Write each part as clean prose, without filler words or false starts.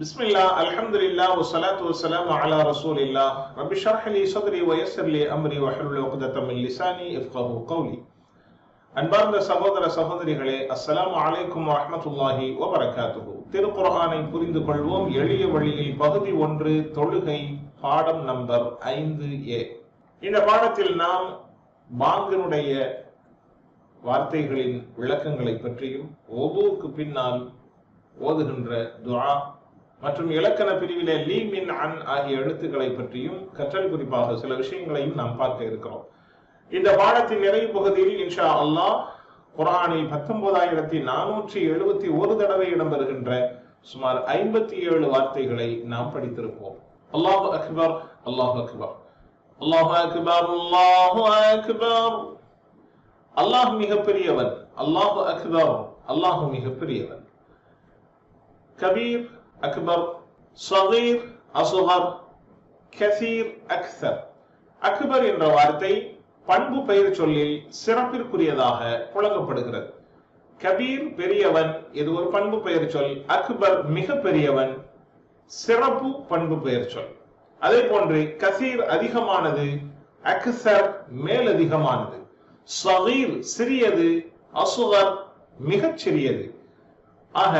பிஸ்மில்லாஹ் அல்ஹம்துலில்லாஹ் வஸ்ஸலாத்து வஸ்ஸலாமு அலா ரசூலில்லாஹ் ரப்பி ஷ்ரஹ் லி ஸத்ரி வயஸ்ஸிர் லி அம்ரி வஹ்லுல் உக்தத்தம் மின் லிசானி யஃப்கஹு கௌலி. அன்பார்ந்த சகோதர சகோதரிகளே, அஸ்ஸலாமு அலைக்கும் வரஹ்மத்துல்லாஹி வபரகாத்துஹு. திருக்குர்ஆனை புரிந்து கொள்வோம் எளிய வழியில் பகுதி 1 தொழுகை பாடம் நம்பர் 5A. இந்த பாடத்தில் நாம் பாங்கினுடைய வார்த்தைகளின் விளக்கங்களை பற்றியும் வுதுவுக்கு பின்னால் ஓதுகின்ற துஆ மற்றும் இலக்கண பிரிவிலே லீ மின் அன் ஆகிய எழுத்துக்களை பற்றியும் கற்றல் குறிப்பாக சில விஷயங்களையும் நாம் பார்க்க இருக்கிறோம். இந்த பாடத்தின் நிறைவு பகுதியில் இன்ஷா அல்லாஹ் குர்ஆனில் 19471 தடவை இடம்பெறுகின்ற சுமார் 57 வார்த்தைகளை நாம் படித்திருப்போம். அல்லாஹு அக்பர், அல்லாஹு அக்பர், அல்லாஹு அக்பர், அல்லாஹு அக்பர். அல்லாஹ் மிகப்பெரியவன், அல்லாஹு அக்பர், அல்லாஹ் மிகப்பெரியவன். கபீர், அக்பர், ஸகீர், அஸ்கர், கஸீர், அக்ஸர். அக்பர் என்ற வார்த்தை பண்பு பெயர் சொல்லில் சிறப்பிற்குரியதாக புழங்கப்படுகிறது. கபீர் பெரியவன், இது ஒரு பண்பு பெயர் சொல். அக்பர் மிக பெரியவன், சிறப்பு பண்பு பெயர் சொல். அதே போன்று கஸீர் அதிகமானது, அக்ஸர் மேலதிகமானது, ஸகீர் சிறியது, அஸ்கர் மிகச் சிறியது. ஆக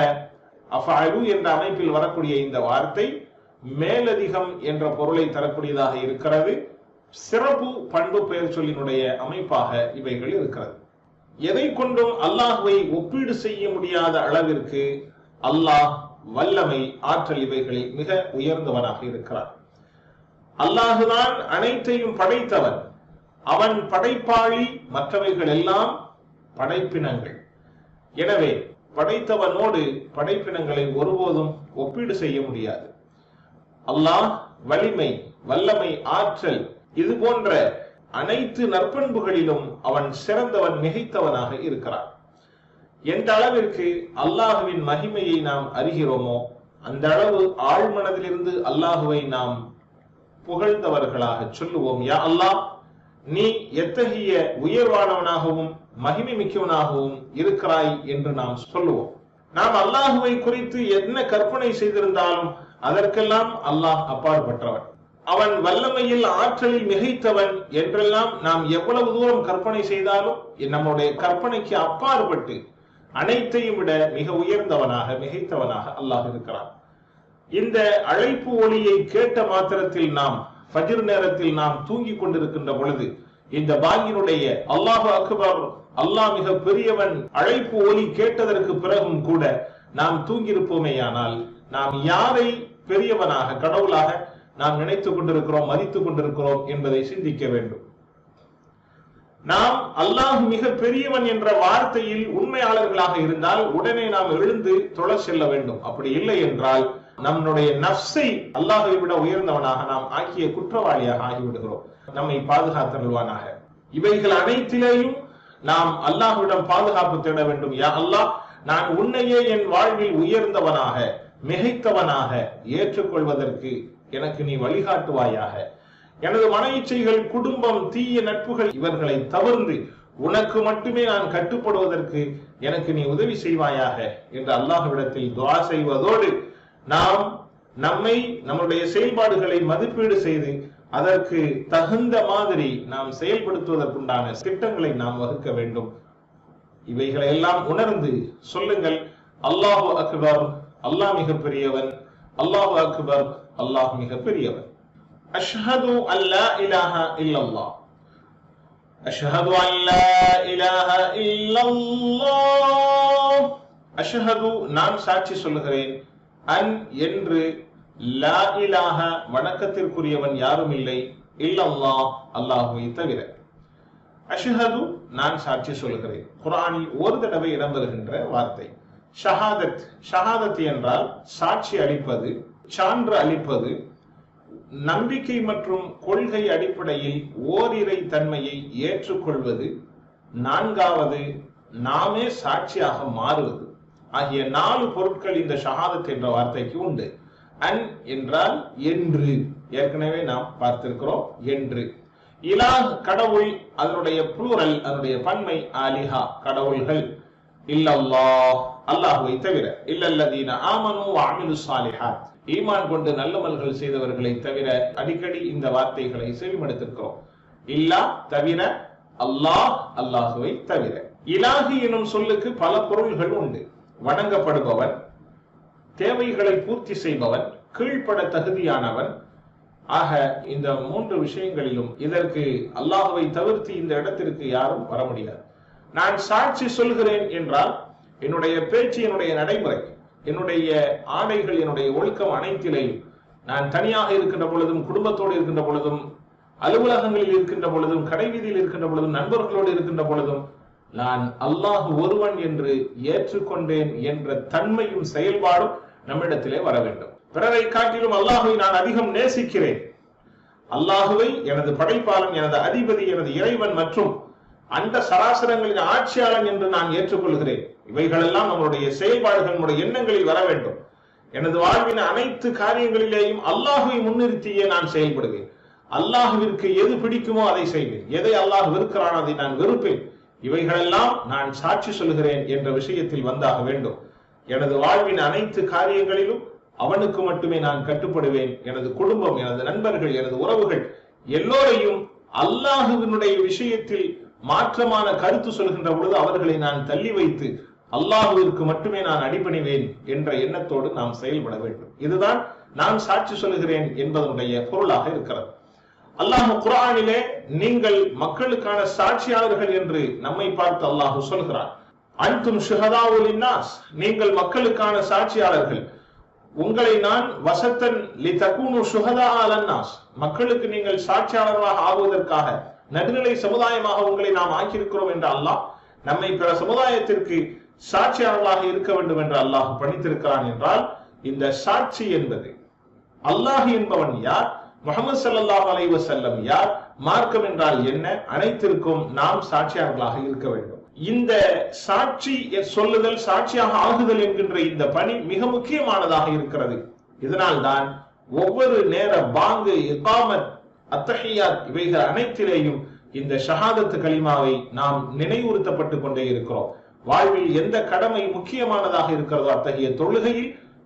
அஃஅலு என்ற அமைப்பில் வரக்கூடிய இந்த வார்த்தை மேலதிகம் என்ற பொருளை தரக்கூடியதாக இருக்கிறது. சிறப்பு பண்பு பெயர் சொல்லினுடைய அமைப்பாக இவைகள் இருக்கிறது. எதை கொண்டும் அல்லாஹ்வை ஒப்பீடு செய்ய முடியாத அளவிற்கு அல்லாஹ் வல்லமை, ஆற்றல் இவைகளில் மிக உயர்ந்தவனாக இருக்கிறார். அல்லாஹுதான் அனைத்தையும் படைத்தவன். அவன் படைப்பாளி, மற்றவைகள் எல்லாம் படைப்பினங்கள். எனவே படைத்தவனோடு படைப்பினங்களை ஒருபோதும் ஒப்பீடு செய்ய முடியாது. அல்லாஹ் வலிமை, வல்லமை, ஆற்றல் இது போன்ற அனைத்து நற்பண்புகளிலும் அவன் சிறந்தவன், மிகைத்தவனாக இருக்கிறான். எந்த அளவிற்கு அல்லாஹுவின் மகிமையை நாம் அறிகிறோமோ அந்த அளவு ஆழ்மனதிலிருந்து அல்லாஹுவை நாம் புகழ்ந்தவர்களாக சொல்லுவோம். யா அல்லாஹ், நீ எத்தகைய உயர்வானவனாகவும் மகிமை மிக்கவனாகவும் இருக்கிறாய் என்று நாம் சொல்லுவோம். நாம் அல்லாஹுவை குறித்து என்ன கற்பனை செய்திருந்தாலும் அதற்கெல்லாம் அல்லாஹ் அப்பாற்பட்டவன். அவன் வல்லமையில், ஆற்றலில் மிகைத்தவன் என்றெல்லாம் நாம் எவ்வளவு தூரம் கற்பனை செய்தாலும் நம்முடைய கற்பனைக்கு அப்பாற்பட்டு அனைத்தையும் விட மிக உயர்ந்தவனாக, மிகைத்தவனாக அல்லாஹ் இருக்கிறான். இந்த அழைப்பு ஒலியை கேட்ட மாத்திரத்தில் நாம் ஃபஜ்ர் நேரத்தில் நாம் தூங்கிக் கொண்டிருக்கின்ற பொழுது இந்த பாங்கினுடைய அல்லாஹு அக்பர், அல்லாஹ் மிக பெரியவன் அழைப்பு ஒலி கேட்டதற்கு பிறகும் கூட நாம் தூங்கியிருப்போமேயானால் நாம் யாரை பெரியவனாக, கடவுளாக நாம் நினைத்துக் கொண்டிருக்கிறோம், மதித்துக் கொண்டிருக்கிறோம் என்பதை சிந்திக்க வேண்டும். நாம் அல்லாஹ் மிக பெரியவன் என்ற வார்த்தையில் உண்மையாளர்களாக இருந்தால் உடனே நாம் எழுந்து தொழ செல்ல வேண்டும். அப்படி இல்லை என்றால் நம்முடைய நஃப்ஸை அல்லாஹ்வை விட உயர்ந்தவனாக நாம் ஆக்கிய குற்றவாளியாக ஆகிவிடுகிறோம். நம்மை பாதுகாத்தருள்வானாக. இவைகள் அனைத்திலேயும் நாம் அல்லாஹ்விடம் பாதுகாப்பு தேட வேண்டும். யா அல்லாஹ், நான் உன்னையே என் வாழ்வில் உயர்ந்தவனாக, மிகைத்தவனாக ஏற்றுக்கொள்வதற்கு எனக்கு நீ வழிகாட்டுவாயாக. எனது மன இச்சைகள், குடும்பம், தீய நட்புகள் இவர்களை தவிர்த்து உனக்கு மட்டுமே நான் கட்டுப்படுவதற்கு எனக்கு நீ உதவி செய்வாயாக என்று அல்லாஹ்விடத்தில் துஆ செய்வதோடு நாம் நம்மை, நம்முடைய செயல்பாடுகளை மதிப்பீடு செய்து அதற்கு தகுந்த மாதிரி நாம் செயல்படுத்துவதற்குண்டான திட்டங்களை நாம் வகுக்க வேண்டும். இவைகளை எல்லாம் உணர்ந்து சொல்லுங்கள், அல்லாஹு அக்பர், அல்லாஹ் மிக பெரியவன், அல்லாஹு அக்பர், அல்லாஹ் மிக பெரியவன். அஷ்ஹது அல்லா இலாஹ இல்லல்லாஹ், அஷ்ஹது அல்லா இலாஹ இல்லல்லாஹ். அஷ்ஹது நான் சாட்சி சொல்லுகிறேன், அன் என்று, லா இலாஹ வணக்கத்திற்குரியவன் யாரும் இல்லை, இல்லல்லாஹ் அல்லாஹ்வை தவிர. அஷ்ஹது நான் சாட்சி சொல்கிறேன். குர்ஆனில் ஒரு தடவை இடம்பெறுகின்ற வார்த்தை ஷஹாதத். ஷஹாதத் என்றால் சாட்சி அளிப்பது, சான்று அளிப்பது, நம்பிக்கை மற்றும் கொள்கை அடிப்படையில் ஓரிரை தன்மையை ஏற்றுக்கொள்வது, நான்காவது நாமே சாட்சியாக மாறுவது ஆகிய 4 பொருட்கள் இந்த ஷஹாதத் என்ற வார்த்தைக்கு உண்டு. அன் என்றால் என்று, ஏற்கனவே நாம் பார்த்திருக்கிறோம், என்று. இலாஹ் கடவுள், அதனுடைய ப்ளூரல், அதனுடைய பன்மை ஆலிஹா கடவுள்கள். இல்லல்லாஹ், அல்லாஹ்வை தவிர, இல்லல்லதீன ஆமனு வ அமிலுஸ் ஸாலிஹாத், ஈமான் கொண்டு நல்லமல்கள் செய்தவர்களை தவிர. அடிக்கடி இந்த வார்த்தைகளை செவிமடுத்திருக்கிறோம். இல்லா தவிர, அல்லாஹ், அல்லாஹ்வை தவிர. இலாஹி எனும் சொல்லுக்கு பல பொருள்கள் உண்டு. வணங்கப்படுபவன், தேவைகளை பூர்த்தி செய்பவன், கீழ்ப்பட தகுதியானவன். ஆக இந்த 3 விஷயங்களிலும் இதற்கு அல்லாஹ்வை தவிர்த்து இந்த இடத்திற்கு யாரும் வர முடியாது. நான் சாட்சி சொல்கிறேன் என்றால் என்னுடைய பேச்சு, என்னுடைய நடைமுறை, என்னுடைய ஆடைகள், என்னுடைய ஒழுக்கம் அனைத்திலையும், நான் தனியாக இருக்கின்ற பொழுதும், குடும்பத்தோடு இருக்கின்ற பொழுதும், அலுவலகங்களில் இருக்கின்ற பொழுதும், கடைவீதியில் இருக்கின்ற பொழுதும், நண்பர்களோடு இருக்கின்ற பொழுதும், நான் அல்லாஹ் ஒருவன் என்று ஏற்றுக்கொண்டேன் என்ற தன்மையும் செயல்பாடும் நம்மிடத்திலே வர வேண்டும். பிறரை காட்டிலும் அல்லாஹுவை நான் அதிகம் நேசிக்கிறேன், அல்லாஹுவை எனது படைப்பாளன், எனது அதிபதி, எனது இறைவன் மற்றும் அந்த சராசரங்களின் ஆட்சியாளன் என்று நான் ஏற்றுக்கொள்கிறேன். இவைகளெல்லாம் நம்முடைய செயல்பாடுகள், நம்முடைய எண்ணங்களில் வர வேண்டும். எனது வாழ்வின் அனைத்து காரியங்களிலேயும் அல்லாஹுவை முன்னிறுத்தியே நான் செயல்படுவேன். அல்லாஹுவிற்கு எது பிடிக்குமோ அதை செய்வேன், எதை அல்லாஹ் வெறுக்கிறான் அதை நான் வெறுப்பேன். இவைகளெல்லாம் நான் சாட்சி சொல்கிறேன் என்ற விஷயத்தில் வந்தாக வேண்டும். எனது வாழ்வின் அனைத்து காரியங்களிலும் அவனுக்கு மட்டுமே நான் கட்டுப்படுவேன். எனது குடும்பம், எனது நண்பர்கள், எனது உறவுகள் எல்லோரையும் அல்லாஹுவினுடைய விஷயத்தில் மாற்றமான கருத்து சொல்கின்ற பொழுது அவர்களை நான் தள்ளி வைத்து அல்லாஹுவிற்கு மட்டுமே நான் அடிபணிவேன் என்ற எண்ணத்தோடு நாம் செயல்பட வேண்டும். இதுதான் நான் சாட்சி சொல்கிறேன் என்பதனுடைய பொருளாக இருக்கிறது. அல்லாஹ் குர்ஆனிலே நீங்கள் மக்களுக்கான சாட்சியாளர்கள் என்று நம்மை பார்த்து அல்லாஹ் சொல்கிறான். அன்தும் ஷுஹதாஉ லின்னாஸ், நீங்கள் மக்களுக்கான சாட்சியாளர்கள். உங்களை நான் வசத்தன் லிதகூனு ஷுஹதா அலன்னாஸ், மக்களுக்கு நீங்கள் சாட்சியாளர்களாக ஆகுவதற்காக நடுநிலை சமுதாயமாக உங்களை நாம் ஆக்கியிருக்கிறோம் என்று அல்லாஹ் நம்மை பிற சமுதாயத்திற்கு சாட்சியாளர்களாக இருக்க வேண்டும் என்று அல்லாஹ் பணித்திருக்கிறான். என்றால் இந்த சாட்சி என்பது, அல்லாஹ் என்பவன் யார், முஹம்மது ஸல்லல்லாஹு அலைஹி வஸல்லம் யார், மார்க்கம் என்றால் என்ன, அனைத்திற்கும் நாம் சாட்சியாளர்களாக இருக்க வேண்டும். இந்த சாட்சி சொல்லுதல், சாட்சியாக ஆகுதல் என்கின்ற இந்த பணி மிக முக்கியமானதாக இருக்கிறது. இதனால் தான் ஒவ்வொரு நேர பாங்கு, இகாமத், அத்தஹியாத் இவைகள் அனைத்திலேயும் இந்த ஷஹாதத் கலிமாவை நாம் நினைவுறுத்தப்பட்டு கொண்டே இருக்கிறோம். வாழ்வில் எந்த கடமை முக்கியமானதாக இருக்கிறதோ அத்தகைய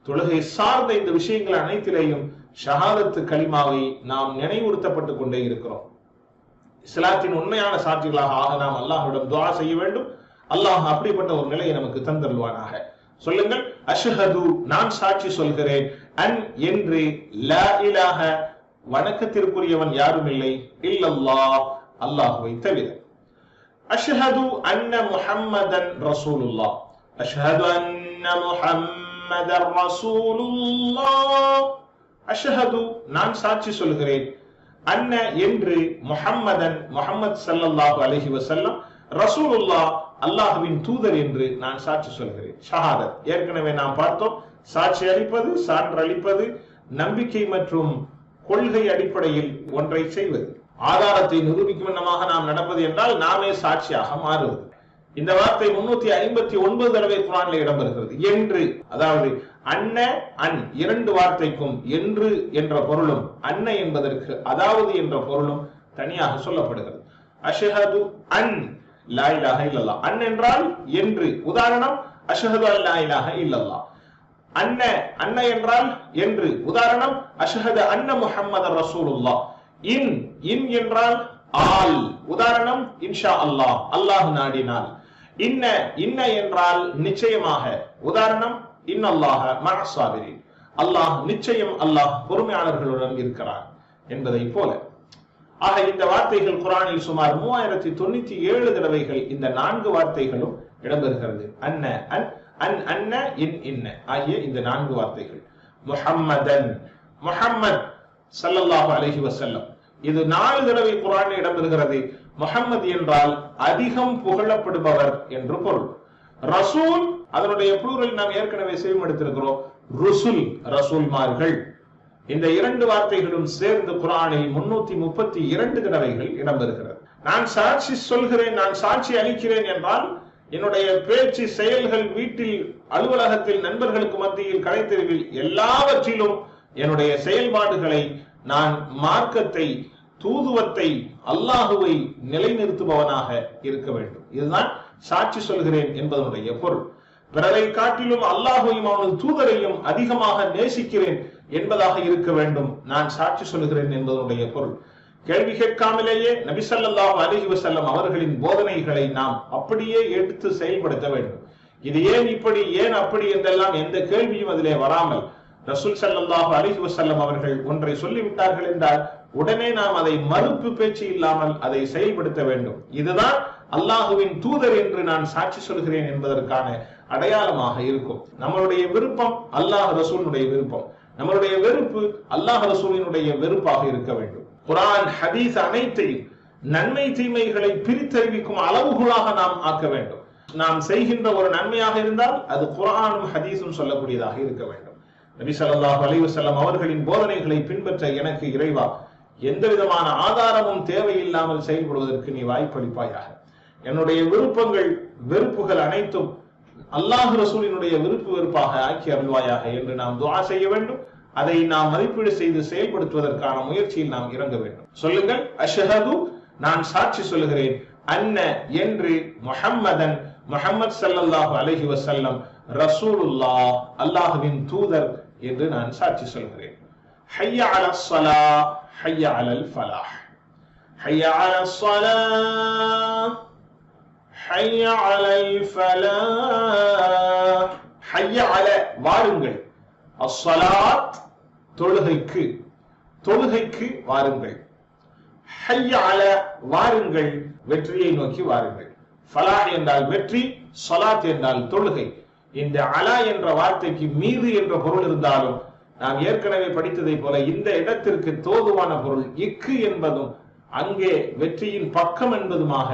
தொழுகை சார்ந்த இந்த விஷயங்கள் அனைத்திலேயும் ஷஹாதத் கலிமாவை நாம் நினைவுறுத்தப்பட்டு கொண்டே இருக்கிறோம். இஸ்லாத்தின் உண்மையான சாட்சிகளாக ஆக நாம் அல்லாஹ்விடம் துஆ செய்ய வேண்டும். அல்லாஹ் அப்படிப்பட்ட ஒரு நிலையை நமக்கு தந்தருள்வானாக. சொல்லுங்கள், அஷ்ஹது, நான் சாட்சி சொல்கிறேன், அன் என்று, லா இலாஹ, வணக்கத்திற்குரியவன் யாரும் இல்லை, இல்லல்லாஹ், அல்லாஹ்வை தவிர. அஷ்ஹது அன்ன முஹம்மதன் ரசூலுல்லாஹ், அஷ்ஹது அன்ன முஹம்மதன் ரசூலுல்லாஹ். அஷ்ஹது, நான் சாட்சி சொல்கிறேன், அன்ன என்று, முஹம்மதன், முஹம்மது ஸல்லல்லாஹு அலைஹி வஸல்லம், ரசூலுல்லாஹ், அல்லாஹ்வின் தூதர் என்று நான் சாட்சி சொல்கிறேன். ஷஹாதத் ஏற்கனவே நாம் பார்த்தோம். சாட்சி அளிப்பது, சான்றளிப்பது, நம்பிக்கை மற்றும் கொள்கை அடிப்படையில் ஒன்றை செய்வது, ஆதாரத்தை நிரூபிக்கும் வண்ணமாக நாம் நடப்பது என்றால் நாமே சாட்சியாக மாறுவது. இந்த வார்த்தை 359 தடவை குர்ஆனில் இடம்பெறுகிறது. என்று, அதாவது அன்ன, அன் இரண்டு வார்த்தைக்கும் என்று என்ற பொருளும், அன்ன என்பதற்கு அதாவது என்ற பொருளும் தனியாக சொல்லப்படுகிறது. அஷ்ஹது அன் லா இலாஹ இல்லல்லாஹ், அன் என்றால் என்று. உதாரணம், அஷ்ஹது அன் லா இலாஹ இல்லல்லாஹ். அன்ன, அன்ன என்றால் என்று. உதாரணம், அஷ்ஹது அன்ன முஹம்மதர் ரசூலுல்லாஹ். இன், இன் என்றால் ஆல். உதாரணம், இன்ஷா அல்லாஹ், அல்லாஹ் நாடினால். இன்ன, இன்ன என்றால் நிச்சயமாக. உதாரணம், இன்னல்லாஹ மஅஸ் ஸாபிரீன், அல்லாஹ் நிச்சயம், அல்லாஹ் பொறுமையாளர்களுடன் இருக்கிறார் என்பதை போல. ஆக இந்த வார்த்தைகள் குர்ஆனில் சுமார் 3097 தடவைகள் இந்த 4 வார்த்தைகளும் இடம்பெறுகிறது. அன்ன, அன், அன், அன்ன, இன், இன்ன ஆகிய இந்த 4 வார்த்தைகள். முஹம்மதன், முஹம்மத் ஸல்லல்லாஹு அலைஹி வஸல்லம், இது 4 தடவை குர்ஆனில் இடம்பெறுகிறது. முஹம்மது என்றால் அதிகம் புகழப்படுபவர் என்று பொருள். ரசூல், அதனுடைய ப்ளூரல் நாம் ஏற்கனவே செய்யப்படுத்திருக்கிறோம், ருசுல், ரசூல்மார்கள். இந்த 2 வார்த்தைகளும் சேர்ந்து குர்ஆனில் 332 தடவைகள் இடம்பெறுகிறது. நான் சாட்சி சொல்கிறேன், நான் சாட்சி அளிக்கிறேன் என்றால் என்னுடைய பேச்சு, செயல்கள், வீட்டில், அலுவலகத்தில், நண்பர்களுக்கு மத்தியில், கடைத்தெருவில் எல்லாவற்றிலும் என்னுடைய செயல்பாடுகளை நான் மார்க்கத்தை, தூதுவத்தை, அல்லாஹுவை நிலைநிறுத்துபவனாக இருக்க வேண்டும். இதுதான் சாட்சி சொல்கிறேன் என்பதனுடைய பொருள். பிறரை காட்டிலும் அல்லாஹ்வையும் அவனது தூதரையும் அதிகமாக நேசிக்கிறேன் என்பதாக இருக்க வேண்டும் நான் சாட்சி சொல்கிறேன் என்பதனுடைய பொருள். கேள்வி கேட்காமலேயே நபி ஸல்லல்லாஹு அலைஹி வஸல்லம் அவர்களின் போதனைகளை நாம் அப்படியே எடுத்து செயல்படுத்த வேண்டும். இது ஏன் இப்படி, ஏன் அப்படி என்றெல்லாம் எந்த கேள்வியும் அதிலே வராமல் ரசூல் ஸல்லல்லாஹு அலைஹி வஸல்லம் அவர்கள் ஒன்றை சொல்லிவிட்டார்கள் என்றால் உடனே நாம் அதை மறுப்பு பேச்சு இல்லாமல் அதை செயல்படுத்த வேண்டும். இதுதான் அல்லாஹுவின் தூதர் என்று நான் சாட்சி சொல்கிறேன் என்பதற்கான அடையாளமாக இருக்கும். நம்மளுடைய விருப்பம் அல்லாஹ் ரசூலுடைய விருப்பம், நம்மளுடைய வெறுப்பு அல்லாஹ் ரசூலினுடைய வெறுப்பாக இருக்க வேண்டும். குர்ஆன் ஹதீஸ் அனைத்தையும் நன்மை தீமைகளை பிரித்தறிவிக்கும் அளவுகளாக நாம் ஆக்க வேண்டும். நாம் செய்கின்ற ஒரு நன்மையாக இருந்தால் அது குர்ஆனும் ஹதீஸும் சொல்லக்கூடியதாக இருக்க வேண்டும். நபி ஸல்லல்லாஹு அலைஹி வஸல்லம் அவர்களின் போதனைகளை பின்பற்ற எனக்கு இறைவா எந்த விதமான ஆதாரமும் தேவையில்லாமல் செயல்படுவதற்கு நீ வாய்ப்பளிப்பாயாக. என்னுடைய விருப்பங்கள் வெறுப்புகள் அனைத்தும் அல்லாஹ் ரசூலினுடைய விருப்பு வெறுப்பாக ஆக்கி அருள்வாயாக என்று நாம் துஆ செய்ய வேண்டும். அதை நாம் மதிப்பீடு செய்து செயல்படுத்துவதற்கான முயற்சியில் நாம் இறங்க வேண்டும். சொல்லுங்கள், அஷ்ஹது நான் சாட்சி சொல்கிறேன், அன்ன என்று முஹம்மதன் முஹம்மது ஸல்லல்லாஹு அலைஹி வஸல்லம் ரசூலுல்லாஹ் அல்லாஹ்வின் தூதர் என்று நான் சாட்சி சொல்கிறேன். ஹய்ய அலஸ் ஸலாஹ் ஹய்ய அலல் ஃபலாஹ், ஹய்ய அலஸ் ஸலாஹ் ஹய்ய அலல் ஃபலாஹ். ஹய்ய அல வாருங்கள், அஸ்ஸலாத் தொழுகைக்கு, தொழுகைக்கு வாருங்கள். ஹய்ய அல வாருங்கள், வெற்றியை நோக்கி வாருங்கள். ஃபலாஹ் என்றால் வெற்றி, ஸலாத் என்றால் தொழுகை. இந்த அலா என்ற வார்த்தைக்கு மீது என்ற பொருள் இருந்தாலும் நாம் ஏற்கனவே படித்ததை போல இந்த இடத்திற்கு தோதுவான பொருள் இக்கு என்பதும் அங்கே வெற்றியின் பக்கம் என்பதுமாக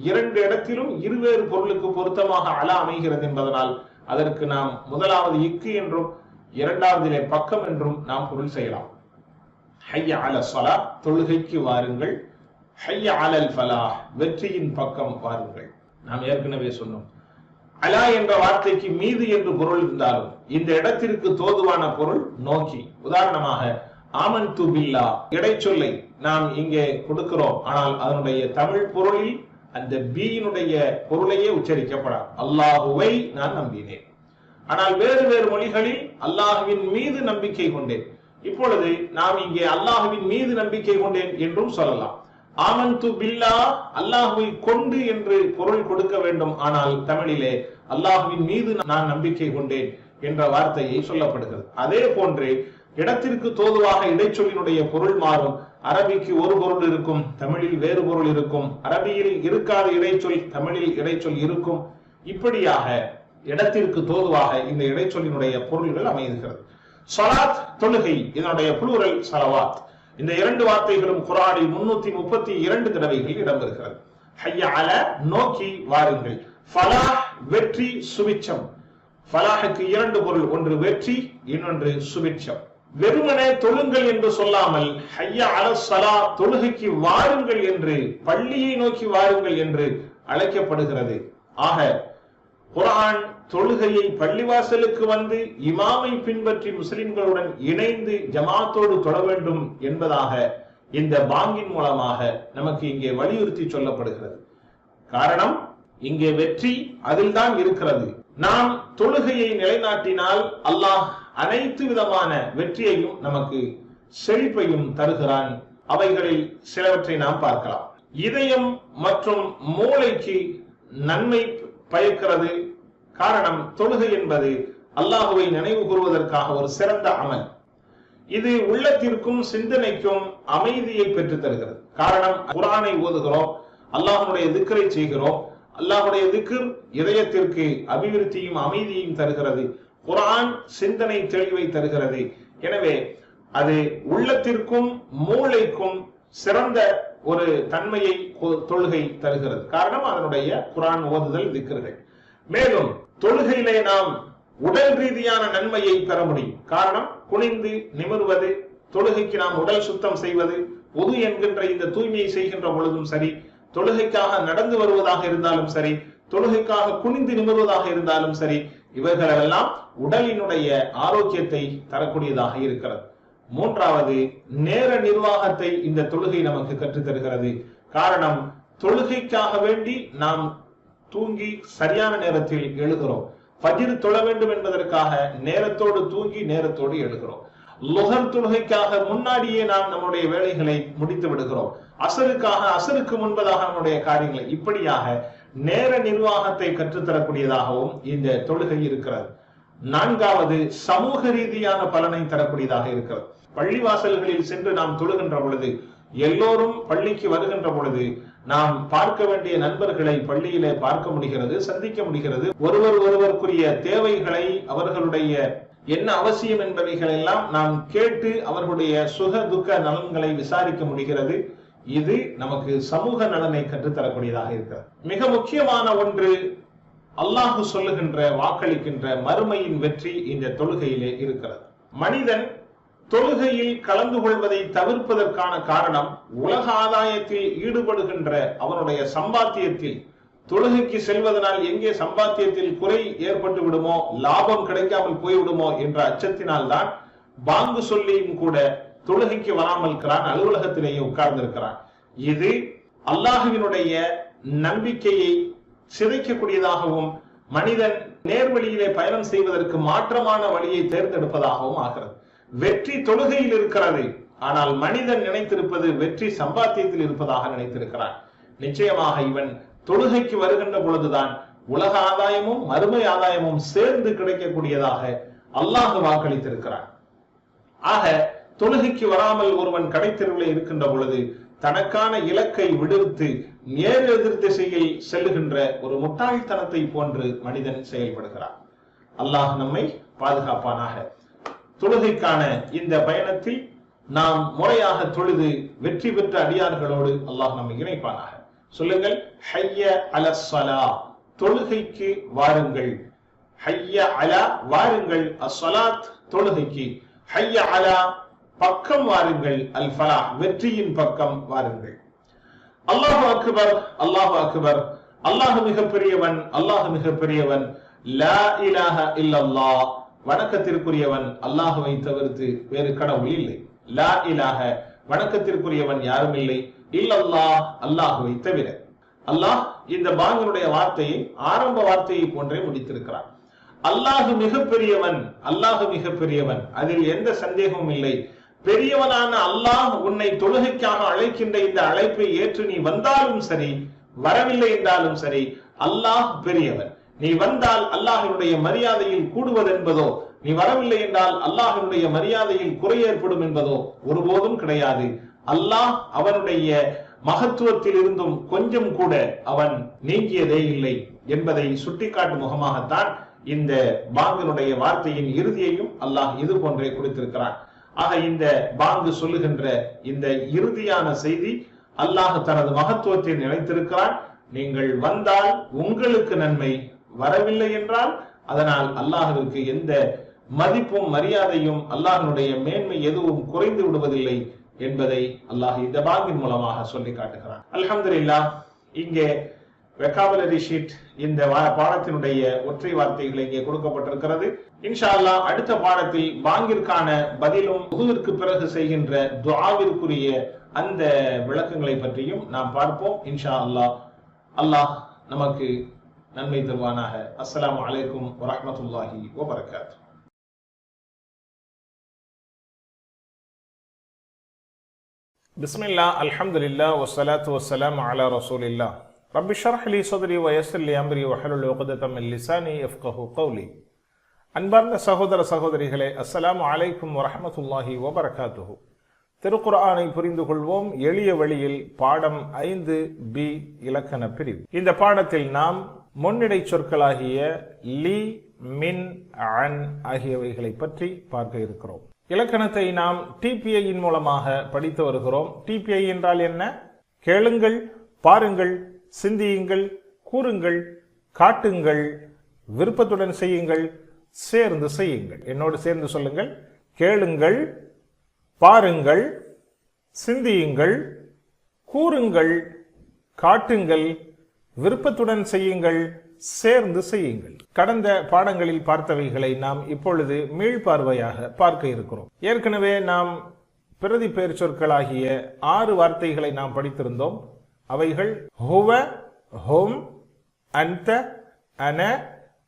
இரண்டு இடத்திலும் இருவேறு பொருளுக்கு பொருத்தமாக அலா அமைகிறது என்பதனால் அதற்கு நாம் முதலாவது இக்கு என்றும் இரண்டாவதிலே பக்கம் என்றும் நாம் பொருள் செய்யலாம். ஹய்ய அல ஸலாத் தொழுகைக்கு வாருங்கள், ஹய்ய அலல் ஃபலாஹ் வெற்றியின் பக்கம் வாருங்கள். நாம் ஏற்கனவே சொன்னோம், அலா என்ற வார்த்தைக்கு மீது என்று பொருள் இருந்தாலும் இந்த இடத்திற்கு தோதுவான பொருள் நோக்கி. உதாரணமாக ஆமன்து பில்லாஹ் இடைச்சொல்லை நாம் இங்கே கொடுக்கிறோம், ஆனால் அதனுடைய தமிழ் பொருளில் அந்த பீயினுடைய பொருளையே உச்சரிக்கப்படாது. அல்லாஹுவை நான் நம்பினேன். ஆனால் வேறு வேறு மொழிகளில் அல்லாஹுவின் மீது நம்பிக்கை கொண்டேன். இப்பொழுது நாம் இங்கே அல்லாஹுவின் மீது நம்பிக்கை கொண்டேன் என்றும் சொல்லலாம். ஆமன்து பில்லாஹ் அல்லாஹுவை கொண்டு என்று பொருள் கொடுக்க வேண்டும், ஆனால் தமிழிலே அல்லாஹுவின் மீது நான் நம்பிக்கை கொண்டேன் என்ற வார்த்தையை சொல்லப்படுகிறது. அதே போன்று இடத்திற்கு தோதுவாக இடைச்சொல்லினுடைய பொருள் மாறும். அரபிக்கு ஒரு பொருள் இருக்கும், தமிழில் வேறு பொருள் இருக்கும். அரபியில் இருக்காத இடைச்சொல் தமிழில் இடைச்சொல் இருக்கும். இப்படியாக இடத்திற்கு தோதுவாக இந்த இடைச்சொல்லினுடைய பொருள்கள் அமைகிறது. ஸலாத் தொழுகை, இதனுடைய புளூரல் ஸலவாத். இந்த இரண்டு வார்த்தைகளும் குர்ஆனில் 332 தடவைகள் இடம்பெறுகிறது. ஹய்ய அல நோக்கி வாருங்கள், ஃபலாஹ் வெற்றி சுபிட்சம். ஃபலாஹுக்கு இரண்டு பொருள், ஒன்று வெற்றி, இன்னொன்று சுபிட்சம். வெறுமனே தொழுங்கள் என்று சொல்லாமல் ஹய்ய அலஸ் ஸலாத் தொழுகைக்கு வாருங்கள் என்று, பள்ளியை நோக்கி வாருங்கள் என்று அழைக்கப்படுகிறது. ஆக குர்ஆன் தொழுகையை பள்ளிவாசலுக்கு வந்து இமாமை பின்பற்றி முஸ்லிம்களுடன் இணைந்து ஜமாத்தோடு தொழ வேண்டும் என்பதாக இந்த பாங்கின் மூலமாக நமக்கு இங்கே வலியுறுத்தி சொல்லப்படுகிறது. காரணம், இங்கே வெற்றி அதில் தான் இருக்கிறது. நாம் தொழுகையை நிலைநாட்டினால் அல்லாஹ் அனைத்து விதமான வெற்றியையும் நமக்கு செழிப்பையும் தருகிறான். அவைகளில் சிலவற்றை நாம் பார்க்கலாம். இதயம் மற்றும் மூளைக்கு நன்மை பயக்கிறது. காரணம், தொழுகை என்பது அல்லாஹுவை நினைவு கூறுவதற்காக ஒரு சிறந்த அமல். இது உள்ளத்திற்கும் சிந்தனைக்கும் அமைதியை பெற்று தருகிறது. காரணம், குர்ஆனை ஓதுகிறோம், அல்லாஹ்வுடைய திக்ரை செய்கிறோம். அல்லாஹ்வுடைய திக்ர் இதயத்திற்கு அபிவிருத்தியும் அமைதியையும் தருகிறது. குர்ஆன் சிந்தனை தெளிவை தருகிறது. எனவே அது உள்ளத்திற்கும் மூளைக்கும் சிறந்த ஒரு தன்மையை தொழுகை தருகிறது. காரணம், அதனுடைய குர்ஆன் ஓதுதல் திக்ர்கள். மேலும் தொழுகையிலே நாம் உடல் ரீதியான நன்மையை பெற முடியும். காரணம், குனிந்து நிமிர்வது, தொழுகைக்கு நாம் உடல் சுத்தம் செய்வது, உது என்கின்ற இந்த தூய்மையை செய்கின்ற பொழுதும் சரி, தொழுகைக்காக நடந்து வருவதாக இருந்தாலும் சரி, தொழுகைக்காக குனிந்து நிமிர்வதாக இருந்தாலும் சரி, இவர்களெல்லாம் உடலினுடைய ஆரோக்கியத்தை தரக்கூடியதாக இருக்கிறது. மூன்றாவது, நேர நிர்வாகத்தை இந்த தொழுகை நமக்கு கற்றுத் தருகிறது. காரணம், தொழுகைக்காக வேண்டி நாம் தூங்கி சரியான நேரத்தில் எழுகிறோம். ஃபஜ்ர் தொழ வேண்டும் என்பதற்காக நேரத்தோடு தூங்கி நேரத்தோடு எழுகிறோம். லுஹர் தொழுகைக்காக முன்னாடியே நாம் நம்முடைய வேலைகளை முடித்து விடுகிறோம். அசருக்காக அசருக்கு முன்பதாக நம்முடைய காரியங்களை, இப்படியாக நேர நிர்வாகத்தை கற்றுத்தரக்கூடியதாகவும் இந்த தொழுகை இருக்கிறது. நான்காவது, சமூக ரீதியான பலனை தரக்கூடியதாக இருக்கிறது. பள்ளிவாசல்களில் சென்று நாம் தொழுகின்ற பொழுது, எல்லோரும் பள்ளிக்கு வருகின்ற பொழுது நாம் பார்க்க வேண்டிய நண்பர்களை பள்ளியிலே பார்க்க முடிகிறது, சந்திக்க முடிகிறது. ஒருவருக்குரிய தேவைகளை, அவர்களுடைய என்ன அவசியம் என்பவைகள் எல்லாம் நாம் கேட்டு அவர்களுடைய சுக துக்க நலன்களை விசாரிக்க முடிகிறது. இது நமக்கு சமூக நலனை கற்றுத்தரக்கூடியதாக இருக்கிறது. மிக முக்கியமான ஒன்று, அல்லாஹு சொல்லுகின்ற, வாக்களிக்கின்ற மறுமையின் வெற்றி இந்த தொழுகையிலே இருக்கிறது. மனிதன் தொழுகையில் கலந்து கொள்வதை தவிர்ப்பதற்கான காரணம், உலக ஆதாயத்தில் ஈடுபடுகின்ற அவனுடைய சம்பாத்தியத்தில், தொழுகைக்கு செல்வதனால் எங்கே சம்பாத்தியத்தில் குறை ஏற்பட்டு விடுமோ, லாபம் கிடைக்காமல் போய்விடுமோ என்ற அச்சத்தினால் தான் பாங்கு சொல்லியும் கூட தொழுகைக்கு வராமல் இருக்கிறான், அலுவலகத்திலேயே உட்கார்ந்து இருக்கிறான். இது அல்லாஹுவினுடைய நம்பிக்கையை சிதைக்கக்கூடியதாகவும் மனிதன் நேர்வழியிலே பயணம் செய்வதற்கு மாற்றமான வழியை தேர்ந்தெடுப்பதாகவும் ஆகிறது. வெற்றி தொழுகையில் இருக்கிறது, ஆனால் மனிதன் நினைத்திருப்பது வெற்றி சம்பாத்தியத்தில் இருப்பதாக நினைத்திருக்கிறான். நிச்சயமாக இவன் தொழுகைக்கு வருகின்ற பொழுதுதான் உலக ஆதாயமும் மறுமை ஆதாயமும் சேர்ந்து கிடைக்கக்கூடியதாக அல்லாஹ் வாக்களித்திருக்கிறான். ஆக தொழுகைக்கு வராமல் ஒருவன் கடைத்தெருவில் இருக்கின்ற பொழுது தனக்கான இலக்கை விடுவித்து நேர் எதிர் திசையில் செல்லுகின்ற ஒரு முட்டாள்தனத்தை போன்று மனிதன் செயல்படுகிறான். அல்லாஹ் நம்மை பாதுகாப்பானாக. தொழுகைக்கான இந்த பயணத்தில் நாம் முறையாக தொழுது வெற்றி பெற்ற அடியார்களோடு அல்லாஹ் நம்மை இணைப்பானாக. சொல்லுங்கள், ஹய்ய அலஸ்ஸலா, தொழுகைக்கு வாருங்கள். ஹய்ய அலா, வாருங்கள். அஸ்ஸலாத், தொழுகைக்கு. ஹய்ய அலா, பக்கம் வாருங்கள். அல் ஃபலாஹ், வெற்றியின் பக்கம் வாருங்கள். அல்லாஹு அக்பர், அல்லாஹு அக்பர். அல்லாஹ் மிக பெரியவன், அல்லாஹ் மிக பெரியவன். லா இலாஹ இல்லல்லாஹ், வணக்கத்திற்குரியவன் அல்லாஹுவை தவிர்த்து வேறு கடவுள் இல்லை. லா இலாஹ, வணக்கத்திற்குரியவன் யாரும் இல்லை. இல்லல்லாஹ், அல்லாஹுவை தவிர. அல்லாஹ் இந்த பாங்கினுடைய வார்த்தையை ஆரம்ப வார்த்தையை போன்றே முடித்திருக்கிறான். அல்லாஹு மிக பெரியவன், அல்லாஹு மிக பெரியவன், அதில் எந்த சந்தேகமும் இல்லை. பெரியவனான அல்லாஹ் உன்னை தொழுகைக்காக அழைக்கின்ற இந்த அழைப்பை ஏற்று நீ வந்தாலும் சரி, வரவில்லை என்றாலும் சரி, அல்லாஹ் பெரியவன். நீ வந்தால் அல்லாஹினுடைய மரியாதையில் கூடுவதென்பதோ, நீ வரவில்லை என்றால் அல்லாஹினுடைய மரியாதையில் குறை ஏற்படும் என்பதோ ஒருபோதும் கிடையாது. அல்லாஹ் அவனுடைய மகத்துவத்தில் இருந்தும் கொஞ்சம் கூட அவன் நீங்கியதே இல்லை என்பதை சுட்டிக்காட்டும் முகமாகத்தான் இந்த பாங்கினுடைய வார்த்தையின் இறுதியையும் அல்லாஹ் இது போன்றே கொடுத்திருக்கிறான். ஆக இந்த பாங்கு சொல்லுகின்ற இந்த இறுதியான செய்தி, அல்லாஹ் தனது மகத்துவத்தை நினைத்திருக்கிறான். நீங்கள் வந்தால் உங்களுக்கு நன்மை, வரவில்லை என்றால் அதனால் அல்லாஹ்விற்கு எந்த மதிப்பும் மரியாதையும் அல்லாஹ்வினுடைய மேன்மை எதுவும் குறைந்து விடுவதில்லை என்பதை அல்லாஹ் இந்த பாங்கின் மூலமாக சொல்லி காட்டுகிறான். அல்ஹம்துலில்லாஹ், இங்கே வெக்காபுலரி ஷீட் இந்த பாடத்தினுடைய ஒற்றை வார்த்தைகள் இங்கே கொடுக்கப்பட்டிருக்கிறது. இன்ஷா அல்லாஹ் அடுத்த பாடத்தில் பாங்கிற்கான பதிலும் உஹுவிற்கு பிறகு செய்கின்ற துஆவிற்குரிய அந்த விளக்கங்களை பற்றியும் நாம் பார்ப்போம். இன்ஷா அல்லாஹ். அல்லாஹ் நமக்கு நன்மை தருவானாக. அஸ்ஸலாமு அலைக்கும் வரஹ்மத்துல்லாஹி வபரகாத்துஹு. பிஸ்மில்லாஹ், அல்ஹம்துலில்லாஹ், வஸ்ஸலாத்து வஸ்ஸலாமு அலா ரசூலில்லாஹ். ரப்பி ஷ்ரஹ் லி ஸத்ரி வ யஸ்ஸிர் லி அம்ரி வஹ்லுல் உக்ததம் மின் லிசானி யஃப்கஹு கௌலி. அன்பார்ந்த சகோதர சகோதரிகளே, அஸ்ஸலாமு அலைக்கும் வரஹ்மத்துல்லாஹி வபரகாத்துஹு. திருக்குர்ஆனை புரிந்து கொள்வோம் எளிய வழியில் பாடம் 5B இலக்கண பிரிவு. இந்த பாடத்தில் நாம் முன்னிடை சொற்களாகிய லி, மின், அன் ஆகியவைகளை பற்றி பார்க்க இருக்கிறோம். இலக்கணத்தை நாம் டிபிஐயின் மூலமாக படித்து வருகிறோம். டிபிஐ என்றால் என்ன? கேளுங்கள், பாருங்கள், சிந்தியுங்கள், கூறுங்கள், காட்டுங்கள், விருப்பத்துடன் செய்யுங்கள், சேர்ந்து செய்யுங்கள். என்னோடு சேர்ந்து சொல்லுங்கள். கேளுங்கள், பாருங்கள், சிந்தியுங்கள், கூறுங்கள், காட்டுங்கள், விருப்பத்துடன் செய்யுங்கள், சேர்ந்து செய்யுங்கள். கடந்த பாடங்களில் பார்த்தவைகளை நாம் இப்பொழுது மீள்பார்வையாக பார்க்க இருக்கிறோம். ஏற்கனவே நாம் பிரதி பெயர் சொற்களாகிய 6 வார்த்தைகளை நாம் படித்திருந்தோம். அவைகள் ஹுவ, ஹும், அன்த, அன,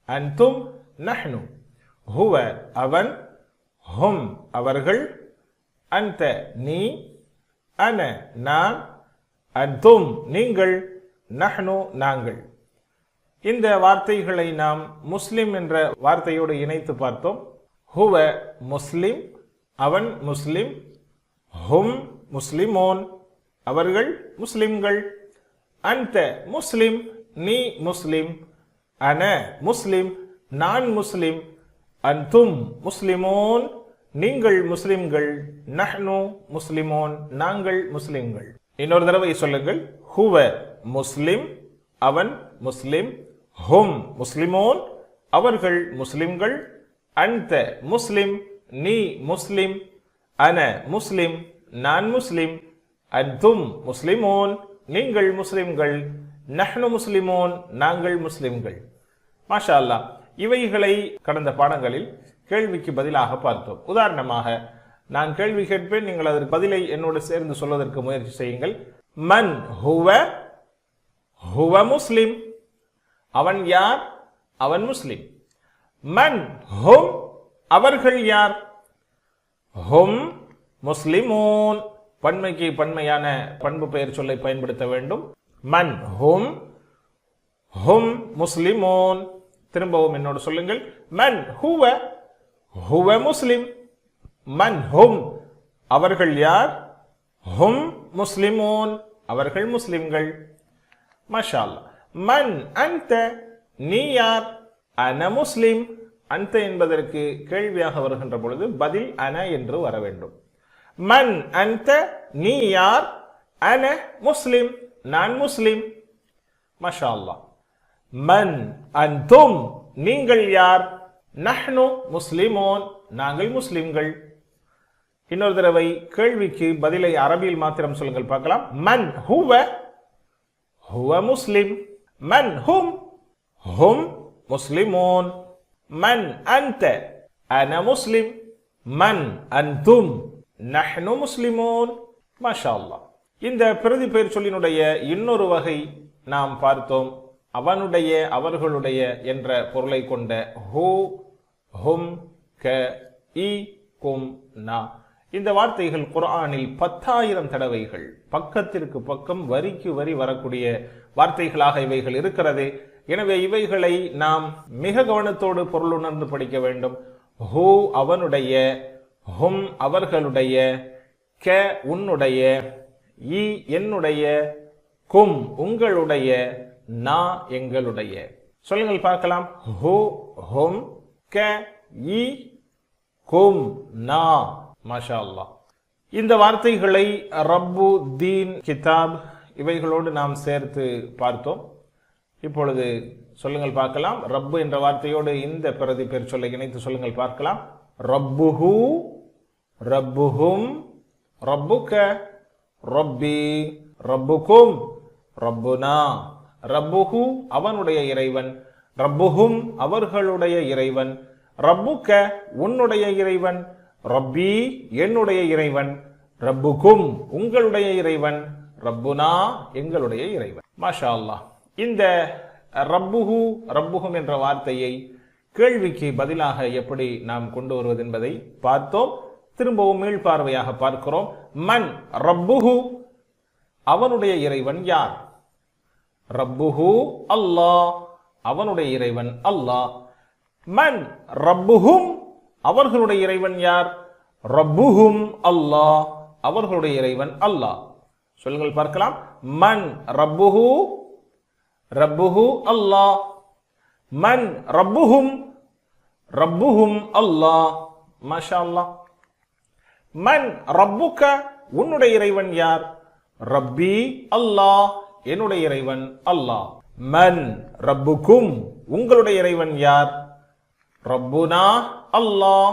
அன்தும், நஹ்னு. ஹுவ அவன், ஹும் அவர்கள், அன்த நீ, அன நான், அன்தும் நீங்கள், நஹ்னு நாங்கள். இந்த வார்த்தைகளை நாம் முஸ்லிம் என்ற வார்த்தையோடு இணைத்து பார்த்தோம். ஹுவ முஸ்லிம், அவன் முஸ்லிம். ஹும் முஸ்லிமோன், அவர்கள் முஸ்லிம்கள். அன்த முஸ்லிம், நீ முஸ்லிம். அன முஸ்லிம், நான் முஸ்லிம். அன்தும் முஸ்லிமோன், நீங்கள் முஸ்லிம்கள். நஹ்னு முஸ்லிமோன், நாங்கள் முஸ்லிம்கள். இன்னொரு தடவை சொல்லுங்கள். ஹுவ முஸ்லிம், அவன் முஸ்லிம். ஹும் முஸ்லிமோன், அவர்கள் முஸ்லிம்கள். அன்த முஸ்லிம், நீ முஸ்லிம். அன முஸ்லிம், நான் முஸ்லிம். அன்தும் முஸ்லிமோன், நீங்கள் முஸ்லிம்கள். நஹ்னு முஸ்லிமோன், நாங்கள் முஸ்லிம்கள். மாஷா அல்லாஹ். இவைகளை கடந்த பாடங்களில் கேள்விக்கு பதிலாக பார்த்தோம். உதாரணமாக நான் கேள்வி கேட்பேன், நீங்கள் அதற்கு பதிலை என்னோடு சேர்ந்து சொல்வதற்கு முயற்சி செய்யுங்கள். மன் ஹுவ, ஹுவ முஸ்லிம், அவன் யார்? அவன் முஸ்லிம். மன் ஹும், அவர்கள் யார்? ஹும் முஸ்லிமூன். பன்மைக்கு பன்மையான பண்பு பெயர் சொல்லை பயன்படுத்த வேண்டும். மன் ஹும், ஹும் முஸ்லிமூன். திரும்பவும் என்னோடு சொல்லுங்கள். மன் ஹுவ, ஹுவ முஸ்லிம். மன் ஹும், அவர்கள் யார்? ஹும் முஸ்லிமூன், அவர்கள் முஸ்லிம்கள். மாஷா அல்லாஹ். மன் அன்த, நீ யார்? அன முஸ்லிம். அன்த என்பதற்கு கேள்வியாக வருகின்ற பொழுது பதில் அன என்று வர வேண்டும். மன் அன்த, நீ யார்? அன முஸ்லிம், நான் முஸ்லிம். மாஷா அல்லாஹ். மன் அன்தும், நீங்கள் யார்? நஹ்னு முஸ்லிமோன், நாங்கள் முஸ்லிம்கள். இன்னொரு தடவை கேள்விக்கு பதிலை அரபியில் மாத்திரம் சொல்லுங்கள் பார்க்கலாம். மன் ஹுவ, ஹுவ முஸ்லிம். மன் ஹும், ஹும் முஸ்லிமோன். மன் அன்த, அன முஸ்லிம். மன் அன்தும், நஹ்னு முஸ்லிமோன். மாஷா அல்லாஹ். இந்த பிரதி பெயர் சொல்லினுடைய இன்னொரு வகை நாம் பார்த்தோம். அவனுடைய, அவர்களுடைய என்ற பொருளை கொண்ட ஹூ, ஹும், க, இ, கும், நா. இந்த வார்த்தைகள் குர்ஆனில் 10,000 தடவைகள், பக்கத்திற்கு பக்கம், வரிக்கு வரி வரக்கூடிய வார்த்தைகளாக இவைகள் இருக்கிறது. எனவே இவைகளை நாம் மிக கவனத்தோடு பொருள் உணர்ந்து படிக்க வேண்டும். ஹூ அவனுடைய, ஹும் அவர்களுடைய, க உன்னுடைய, இ என்னுடைய, கும் உங்களுடைய, நா எங்களுடைய. சொல்லுங்கள் பார்க்கலாம். ஹூ, ஹும், க, இ, கும், நா. மாஷா அல்லாஹ். இந்த வார்த்தைகளை ரப்பு, தீன், கிதாப் இவைகளோடு நாம் சேர்த்து பார்த்தோம். இப்பொழுது சொல்லுங்கள் பார்க்கலாம். ரப்பு என்ற வார்த்தையோடு இந்த பிரதி பெயர் சொல்லை இணைத்து சொல்லுங்கள் பார்க்கலாம். ரப்புஹு, ரப்புஹும், ரப்புக, ரப்பி, ரப்புகும், ரப்புனா. ரப்புஹு அவனுடைய இறைவன், ரப்புஹும் அவர்களுடைய இறைவன், ரப்புக உன்னுடைய இறைவன், ரப்பி என்னுடைய இறைவன், ரப்புகும் உங்களுடைய இறைவன், ரப்புனா எங்களுடைய இறைவன். மாஷா அல்லாஹ். இந்த ரப்புஹு, ரப்புகும் என்ற வார்த்தையை கேள்விக்கு பதிலாக எப்படி நாம் கொண்டு வருவது என்பதை பார்த்தோம். திரும்பவும் மீள்பார்வையாக பார்க்கிறோம். மன் ரப்புஹு, அவனுடைய இறைவன் யார்? ரப்புஹு அல்லாஹ், அவனுடைய இறைவன் அல்லாஹ். மன் ரப்புஹும், அவர்களுடைய இறைவன் யார்? ரப்புஹும் அல்லாஹ், அவர்களுடைய இறைவன் அல்லாஹ். சொல்லுங்கள் பார்க்கலாம். மன் ரப்புஹு, ரப்புஹு அல்லாஹ். மன் ரப்புஹும், ரப்புஹும் அல்லாஹ். மாஷா அல்லாஹ். மன் ரப்புக, உன்னுடைய இறைவன் யார்? ரப்பி அல்லாஹ், என்னுடைய இறைவன் அல்லாஹ். மன் ரப்புக்கும், உங்களுடைய இறைவன் யார்? ரப்புனா அல்லாஹ்,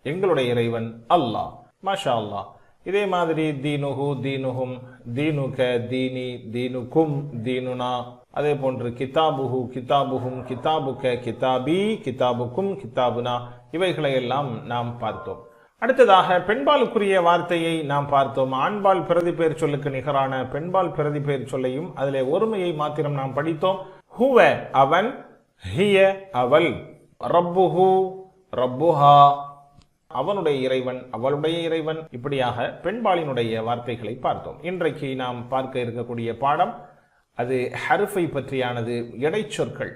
எங்களுடைய இறைவன் அல்லாஹ். மாஷா அல்லாஹ். இதே மாதிரி தீனுஹு, தீனுஹும், தீனுக, தீனி, தீனுக்கும், தீனுனா. அதே போன்று கிதாபுஹு, கிதாபுஹும், கிதாபுக, கிதாபி, கிதாபுக்கும், கிதாபுனா இவைகளை எல்லாம் நாம் பார்த்தோம். அடுத்ததாக பெண்பாலுக்குரிய வார்த்தையை நாம் பார்த்தோம். ஆண்பால் பிரதி பெயர் சொல்லுக்கு நிகரான பெண்பால் பிரதி பெயர் சொல்லையும் அதிலே ஒருமையை மாத்திரம் நாம் படித்தோம். ஹுவ அவன், ஹிய அவள், ரப்புஹு ரப்புஹா அவனுடைய இறைவன், அவளுடைய இறைவன். இப்படியாக பெண்பாலினுடைய வார்த்தைகளை பார்த்தோம். இன்றைக்கு நாம் பார்க்க இருக்கக்கூடிய பாடம் அது ஹர்ஃபை பற்றியானது, இடைச்சொற்கள்.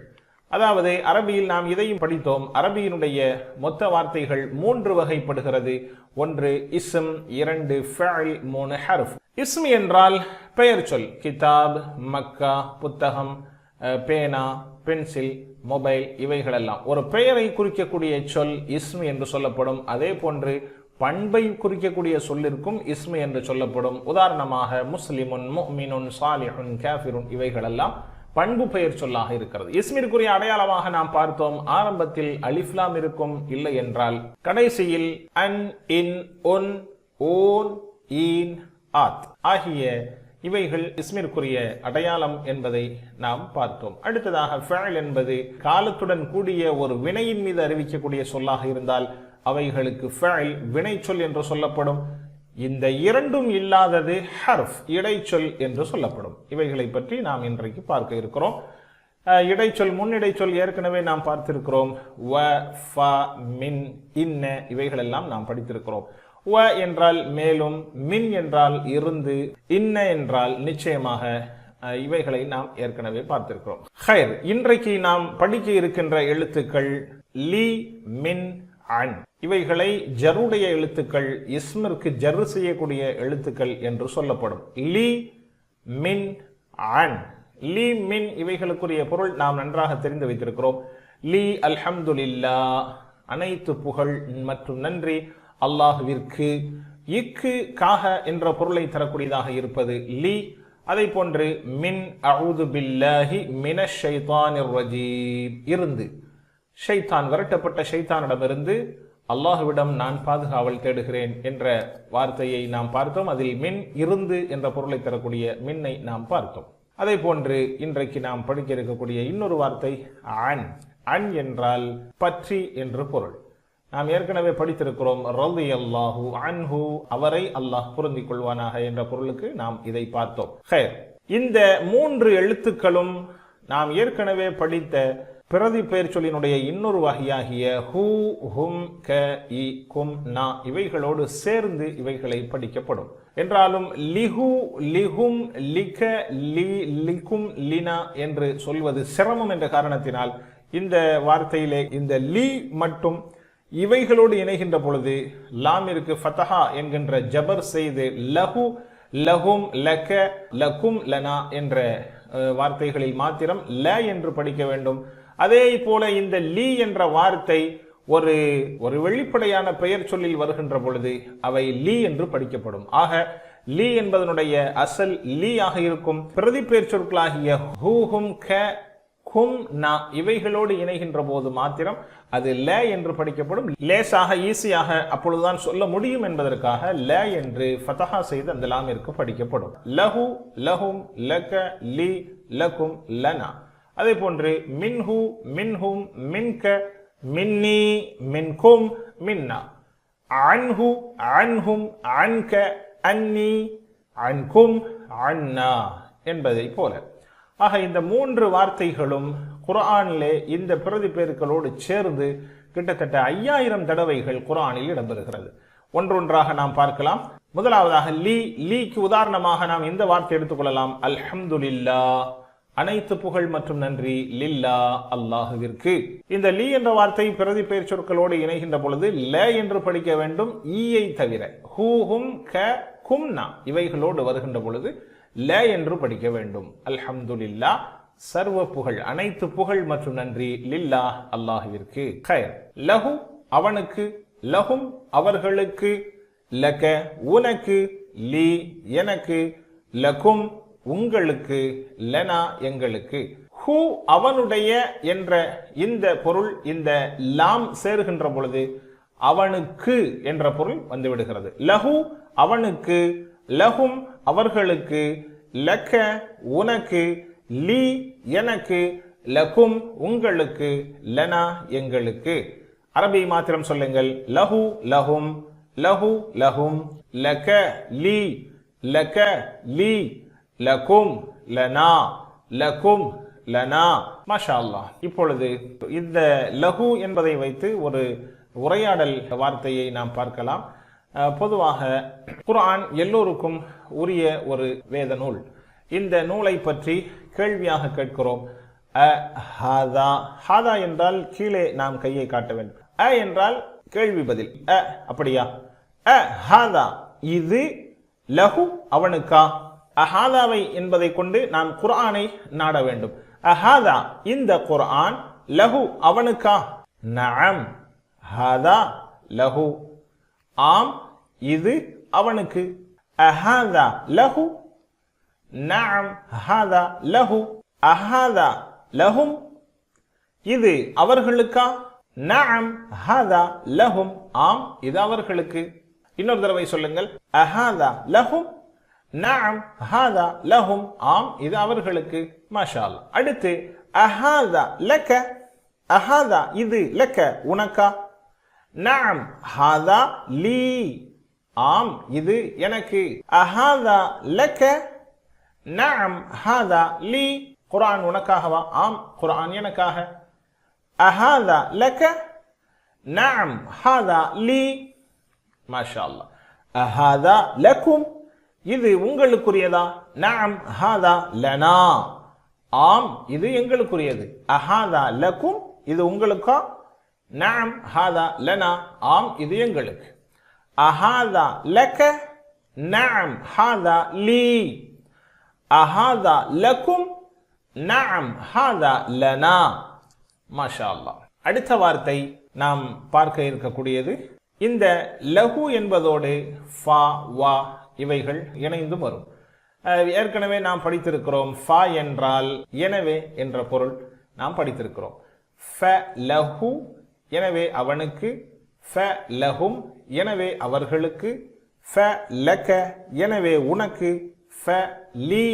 அதாவது அரபியில் நாம் இதையும் படித்தோம். அரபியினுடைய மொத்த வார்த்தைகள் 3 வகைப்படுகிறது. 1 இஸ்ம், 2 ஃபஅல், 3 ஹர்ஃப். இஸ்ம் என்றால் பெயர் சொல். கிதாப், மக்கா, புத்தகம், பேனா, பென்சில், மொபைல், இவைகளெல்லாம் ஒரு பெயரை குறிக்கக்கூடிய சொல் இஸ்ம் என்று சொல்லப்படும். அதே போன்று பண்பை குறிக்கக்கூடிய சொல்லிற்கும் இஸ்ம் என்று சொல்லப்படும். உதாரணமாக முஸ்லிமுன், முஃமினுன், சாலிஹுன், காஃபிருன் இவைகளெல்லாம் பண்பு பெயர் சொல்லாக இருக்கிறது. இஸ்மிற்குரிய அடையாளமாக நாம் பார்த்தோம், ஆரம்பத்தில் அலிஃப்லாம் இருக்கும், இல்லை என்றால் கடைசியில் அன், இன், உன், ஓன், ஈன், ஆத் ஆகிய இவைகள் இஸ்மிற்குரிய அடையாளம் என்பதை நாம் பார்த்தோம். அடுத்ததாக ஃபஅல் என்பது காலத்துடன் கூடிய ஒரு வினையின் மீது அறிவிக்கக்கூடிய சொல்லாக இருந்தால் அவைகளுக்கு ஃபஅல் வினை சொல் என்று சொல்லப்படும். இந்த இரண்டும் இல்லாதது ஹர்ஃப், இடைச்சொல் என்று சொல்லப்படும். இவைகளை பற்றி நாம் இன்றைக்கு பார்க்க இருக்கிறோம். இடைச்சொல், முன்னிடைச்சொல் ஏற்கனவே நாம் பார்த்திருக்கிறோம். வ, ஃப, மின், இன்ன இவைகளெல்லாம் நாம் படித்திருக்கிறோம். வ என்றால் மேலும், மின் என்றால் இருந்து, இன்ன என்றால் நிச்சயமாக, இவைகளை நாம் ஏற்கனவே பார்த்திருக்கிறோம். ஹைர், இன்றைக்கு நாம் படிக்க இருக்கின்ற எழுத்துக்கள் லி, மின், அன். இவைகளை ஜருடைய எழுத்துக்கள், இஸ்மிற்கு ஜரு செய்யக்கூடிய எழுத்துக்கள் என்று சொல்லப்படும். லி, மின், அன். லி, மின் இவைகளுக்குரிய பொருள் நாம் நன்றாக தெரிந்து வைத்திருக்கிறோம். லி அல்ஹம்துலில்லாஹ், அனைத்து புகழ் மற்றும் நன்றி அல்லாஹுவிற்கு. இக்கு காக என்ற பொருளை தரக்கூடியதாக இருப்பது லி. அதை போன்று மின் அஊது பில்லாஹி மினஷ் ஷைத்தானிர் ரஜீம், இருந்து, ஷைத்தான், விரட்டப்பட்ட ஷைத்தானிடமிருந்து அல்லாஹுவிடம் நான் பாதுகாவல் தேடுகிறேன் என்ற வார்த்தையை நாம் பார்த்தோம். அதில் மின், இருந்து என்ற பொருளை தரக்கூடிய மின்னை நாம் பார்த்தோம். அதே போன்று இன்றைக்கு நாம் படிக்க இருக்கக்கூடிய இன்னொரு வார்த்தை அன். அன் என்றால் பற்றி என்று பொருள். நாம் ஏற்கனவே படித்திருக்கிறோம். ரலியல்லாஹு அன்ஹு, அவரை அல்லாஹ் பொருந்திக் கொள்வானாக என்ற பொருளுக்கு நாம் இதை பார்த்தோம். ஹைர், இந்த 3 எழுத்துக்களும் நாம் ஏற்கனவே படித்த பிரதி பெயர் சொல்லினுடைய இன்னொரு வகையாகிய ஹூ, ஹும், க, இ, கும், நா இவைகளோடு சேர்ந்து இவைகளை படிக்கப்படும். என்றாலும் லிஹு, லிஹும், லிக, லி, லிகும், லினா என்று சொல்வது சிரமம் என்ற காரணத்தினால் இந்த வார்த்தையிலே இந்த லி மட்டும் இவைகளோடு இணைகின்ற பொழுது லாமிற்கு ஃபதஹா என்கின்ற ஜபர் செய்து லஹு, லஹும், லக, லகும், லனா என்ற வார்த்தைகளில் மாத்திரம் ல என்று படிக்க வேண்டும். அதே போல இந்த லீ என்ற வார்த்தை ஒரு வெளிப்படையான பெயர் சொல்லில் வருகின்ற பொழுது அவை லீ என்று படிக்கப்படும். ஆக லீ என்பதனுடைய அசல் லீ ஆக இருக்கும். பிரதி பெயர் சொற்களாகிய ஹூ, ஹும், க, கும், நா இவைகளோடு இணைகின்ற போது மாத்திரம் அது ல என்று படிக்கப்படும். லேசாக, ஈஸியாக அப்பொழுதுதான் சொல்ல முடியும் என்பதற்காக ல என்று ஃபதஹா செய்து அந்த லாமிற்கு படிக்கப்படும். லஹு, லஹும், லக, லி, லகும், லனா. அதே போன்று மின்ஹு, மின்ஹும், மின்க, மின்னி, மின்கும், மின்னா. அன்ஹு, அன்ஹும், அன்க, அன்னி, அன்கும், அன்னா என்பதை போல. ஆக இந்த 3 வார்த்தைகளும் குர்ஆனிலே இந்த பிரதி பெயர்களோடு சேர்ந்து கிட்டத்தட்ட 5000 தடவைகள் குர்ஆனில் இடம்பெறுகிறது. ஒன்றொன்றாக நாம் பார்க்கலாம். முதலாவதாக லீ. லீக்கு உதாரணமாக நாம் இந்த வார்த்தை எடுத்துக்கொள்ளலாம். அல்ஹம்துலில்லாஹ், அனைத்து புகழ் மற்றும் நன்றி லில்லா, அல்லாஹுவிற்கு. இந்த லீ என்ற வார்த்தை பிரதி பெயர் சொற்களோடு இணைகின்ற பொழுது ல என்று படிக்க வேண்டும், ஈயை தவிர. ஹூ, ஹும், க, கும், நா இவைகளோடு வருகின்ற பொழுது ல என்று படிக்க வேண்டும். அல்ஹம்துலில்லாஹ், சர்வ புகழ், அனைத்து புகழ் மற்றும் நன்றி லில்லா, அல்லாஹுவிற்கு. ஹைர், லஹு அவனுக்கு, லஹும் அவர்களுக்கு, லக உனக்கு, லி எனக்கு, லகும் உங்களுக்கு, லனா எங்களுக்கு. ஹூ அவனுடைய என்ற இந்த பொருள் இந்த லாம் சேருகின்ற பொழுது அவனுக்கு என்ற பொருள் வந்துவிடுகிறது. லஹு அவனுக்கு, லஹும் அவர்களுக்கு, லக உனக்கு, லி எனக்கு, லகும் உங்களுக்கு, லனா எங்களுக்கு. அரபி மாத்திரம் சொல்லுங்கள். லஹு லஹும், லஹு லஹும், லக லி, லக லி, லகும் லனா, லகும் லனா. மாஷா அல்லாஹ். இப்பொழுது இந்த லஹு என்பதை வைத்து ஒரு உரையாடல் வார்த்தையை நாம் பார்க்கலாம். பொதுவாக குர்ஆன் எல்லோருக்கும் உரிய ஒரு வேத நூல். இந்த நூலை பற்றி கேள்வியாக கேட்கிறோம். ஹாதா. ஹாதா என்றால் கீழே நாம் கையை காட்ட வேண்டும். என்றால் கேள்வி பதில். அப்படியா? ஹாதா இது லஹு அவனுக்கா? அஹாதாவை என்பதை கொண்டு நாம் குர்ஆனை நாட வேண்டும். அஹாதா இந்த குர்ஆன் லஹு அவனுக்கா? நஅம் ஹாதா லஹு. ஆம் இது அவனுக்கு. அஹாதா லஹு. நஅம் ஹாதா லஹு. அஹாதா லஹும் இது அவர்களுக்கா? நஅம் ஹாதா லஹும். ஆம் இது அவர்களுக்கு. இன்னொரு தடவை சொல்லுங்கள். அஹாதா லஹும். நஅம் ஹாதா லஹும். ஆம் இது அவர்களுக்கு. மாஷா அல்லாஹ். அடுத்து அஹாதா லக. அஹாதா இது லக உனக்கா? நஅம் ஹாதா லீ. ஆம் இது எனக்கு. அஹாதா லக. நஅம் ஹாதா லீ. குர்ஆன் உனக்காகவா? ஆம் குர்ஆன் எனக்காக. அஹாதா லக. நஅம் ஹாதா லீ. மாஷா அல்லாஹ். அஹாதா லகும். இது உங்களுக்குரியதா? நஅம் ஹாதா லனா. ஆம் இது எங்களுக்குரியது. அஹாதா லகும் இது உங்களுக்கா? நஅம் ஹாதா லனா. ஆம் இது எங்களுக்கு. அஹாதா லக. நஅம் ஹாதா லீ. அஹாதா லகும். நஅம் ஹாதா லனா. மாஷா அல்லாஹ். அடுத்த வார்த்தை நாம் பார்க்க இருக்கக்கூடியது இந்த லஹு என்பதோடு ஃபா வா இவைகள் இணைந்து வரும். ஏற்கனவே நாம் படித்திருக்கிறோம். ஃபா என்றால் எனவே என்ற பொருள் நாம் படித்திருக்கிறோம். ஃப லஹு எனவே அவனுக்கு. ஃப லஹும் எனவே அவர்களுக்கு. ஃப லக எனவே உனக்கு. ஃப லீ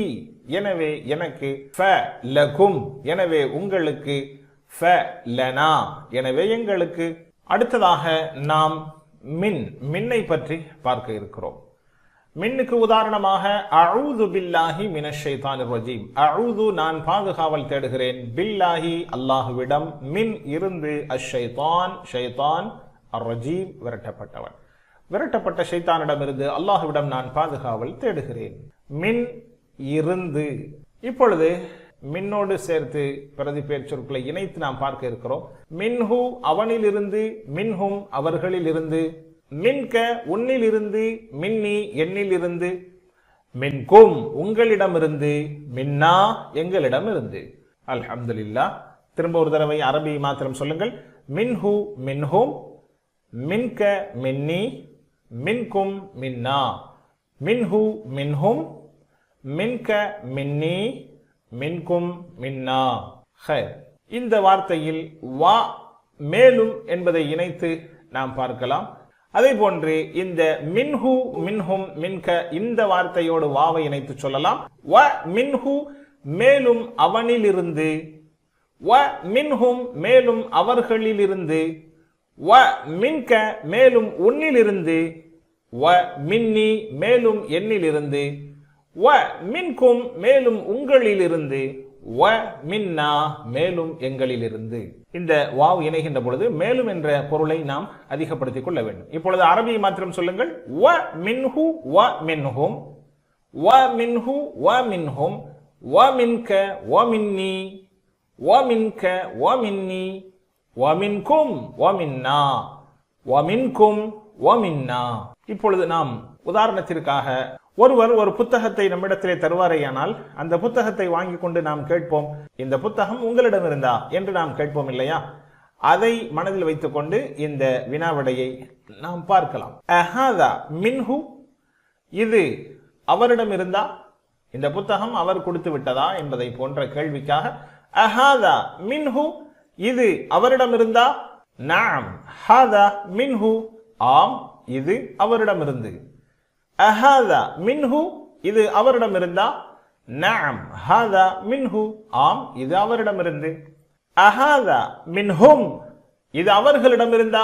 எனவே எனக்கு. ஃப லகும் எனவே உங்களுக்கு. ஃப லனா எனவே எங்களுக்கு. அடுத்ததாக நாம் மின்னை பற்றி பார்க்க இருக்கிறோம். மின்னுக்கு உதாரணமாக அஊது பில்லாஹி மினஷ் ஷைத்தானிர் ரஜீம். அஊது நான் பாதுகாவல் தேடுகிறேன். பில்லாஹி அல்லாஹுவிடம். மின் இருந்து. அஷ்ஷைத்தான் ஷைத்தான். அர்ரஜீம் விரட்டப்பட்டவன். விரட்டப்பட்ட ஷைத்தானிடமிருந்து அல்லாஹுவிடம் நான் பாதுகாவல் தேடுகிறேன். மின் இருந்து. இப்பொழுது மின்னோடு சேர்த்து பிரதிபெயர் சொற்களை இணைத்து நாம் பார்க்க இருக்கிறோம். மின்ஹு அவனிலிருந்து. மின்ஹும் அவர்களிலிருந்து. மின்க உன்னிலிருந்து. மின்னி என்னிலிருந்து. மின்கும் உங்களிடமிருந்து. மின்னா எங்களிடமிருந்து. அல்ஹம்துலில்லாஹ். திரும்ப ஒரு தடவை அரபி மாத்திரம் சொல்லுங்கள். மின்ஹு மின்ஹும். மின்க மின்னி. மின்கும் மின்னா. மின்ஹு மின்ஹும். மின்க மின்னி. மின்கும் மின்னா. இந்த வார்த்தையில் வா மேலும் என்பதை இணைத்து நாம் பார்க்கலாம். அதே போன்று இந்த மின்ஹு மின்ஹும் மின்க இந்த வார்த்தையோடு வாவை இணைத்து சொல்லலாம். வ மின்ஹு மேலும் அவனிலிருந்து. வ மின்ஹும் மேலும் அவர்களிலிருந்து. வ மின்க மேலும் உன்னிலிருந்து. வ மின்னி மேலும் என்னிலிருந்து. வ மின்கும் மேலும் உங்களிலிருந்து. வ மின்னா மேலும் எங்களிலிருந்து. இந்த வாவ் இணைகின்ற பொழுது மேலும் என்ற பொருளை நாம் அதிகப்படுத்திக் கொள்ள வேண்டும். இப்பொழுது அரபியை மாத்திரம் சொல்லுங்கள். வ மின்ஹு வ மின்ஹும். வ மின்ஹு வ மின்ஹும். வ மின்க வ மின்னி. வ மின்க வ மின்னி. வ மின்கும் வ மின்னா. வ மின்கும் வ மின்னா. இப்பொழுது நாம் உதாரணத்திற்காக ஒருவர் ஒரு புத்தகத்தை நம்மிடத்திலே தருவாரேயானால் அந்த புத்தகத்தை வாங்கி கொண்டு நாம் கேட்போம், இந்த புத்தகம் உங்களிடம் இருந்தா என்று நாம் கேட்போம் இல்லையா? அதை மனதில் வைத்துக் கொண்டு இந்த வினாவிடையை நாம் பார்க்கலாம். அஹாதா மின்ஹு இது அவரிடம் இருந்தா, இந்த புத்தகம் அவர் கொடுத்து விட்டதா என்பதை போன்ற கேள்விக்காக அஹாதா மின்ஹு இது அவரிடம் இருந்தா. நஅம் ஹாதா மின்ஹு ஆம் இது அவரிடமிருந்து. அஹாதா மின்ஹு இது அவரிடமிருந்தா. நஅம் ஹாதா மின்ஹு ஆம் இது அவரிடமிருந்து. அஹாதா மின்ஹும் இது அவர்களிடமிருந்தா.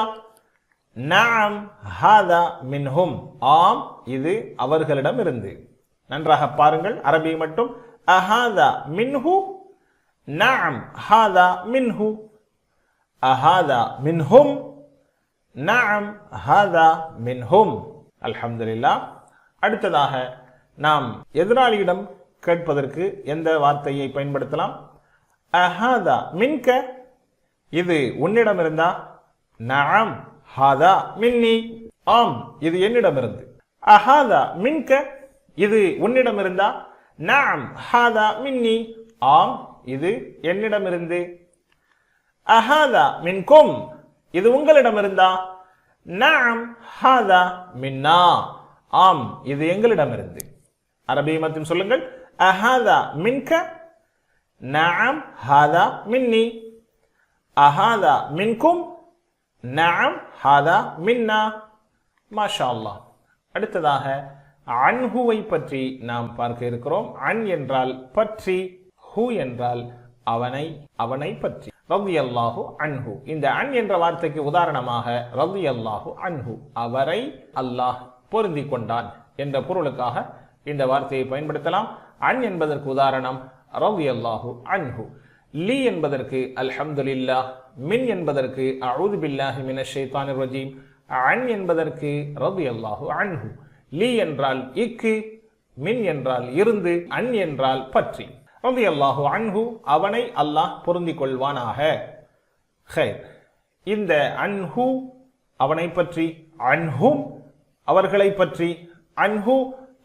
நஅம் ஹாதா மின்ஹும் ஆம் இது அவர்களிடமிருந்து. நன்றாக பாருங்கள் அரபி மட்டும். அஹாதா மின்ஹு நஅம் ஹாதா மின்ஹு. அஹாதா மின்ஹும். நஅம் ஹாதா மின்ஹும். அல்ஹம்துலில்லாஹ். அடுத்ததாக நாம் எதிராளியிடம் கேட்பதற்கு எந்த வார்த்தையை பயன்படுத்தலாம்? அஹாதா மின்க, இது உன்னிடம் இருந்தா? நஅம் ஹாதா மின்னி, ஆம் இது என்னிடமிருந்து. அஹாதா மின்க, இது உன்னிடம் இருந்தா? நஅம் ஹாதா மின்னி, ஆம் இது என்னிடமிருந்து. அஹாதா மின்கும், இது உங்களிடமிருந்தா? நஅம் ஹாதா மின்னா, ஆம் இது எங்களிடமிருந்து. அரபி மற்றும் சொல்லுங்கள். அஹாதா மின்க, நஅம் ஹாதா மின்னி. அஹாதா மின்கும், நஅம் ஹாதா மின்னா. மாஷா அல்லாஹ். அடுத்ததாக அன்ஹுவை பற்றி நாம் பார்க்க இருக்கிறோம். அன் என்றால் பற்றி, ஹு என்றால் அவனை, அவனை பற்றி. ரலியல்லாஹு அன்ஹு, இந்த அன் என்ற வார்த்தைக்கு உதாரணமாக ரலியல்லாஹு அன்ஹு, அவரை அல்லாஹ் பொருந்தி கொண்டான் என்ற பொருளுக்காக இந்த வார்த்தையை பயன்படுத்தலாம். அன் என்பதற்கு உதாரணம் ரலியல்லாஹு அன்ஹு. லி என்பதற்கு அல்ஹம்துலில்லாஹ், மின் என்பதற்கு அஊது பில்லாஹி மினஷ் ஷைத்தானிர் ரஜீம், அன் என்பதற்கு ரலியல்லாஹு அன்ஹு. லி என்றால் இக்கு, மின் என்றால் இருந்து, அன் என்றால் பற்றி. ரலியல்லாஹு அன்ஹு, அவனை அல்லாஹ் பொருந்தி கொள்வானாக. ஹைர், இந்த அன்ஹு அவனை பற்றி, அன்ஹும் அவர்களை பற்றி, அன்ஹு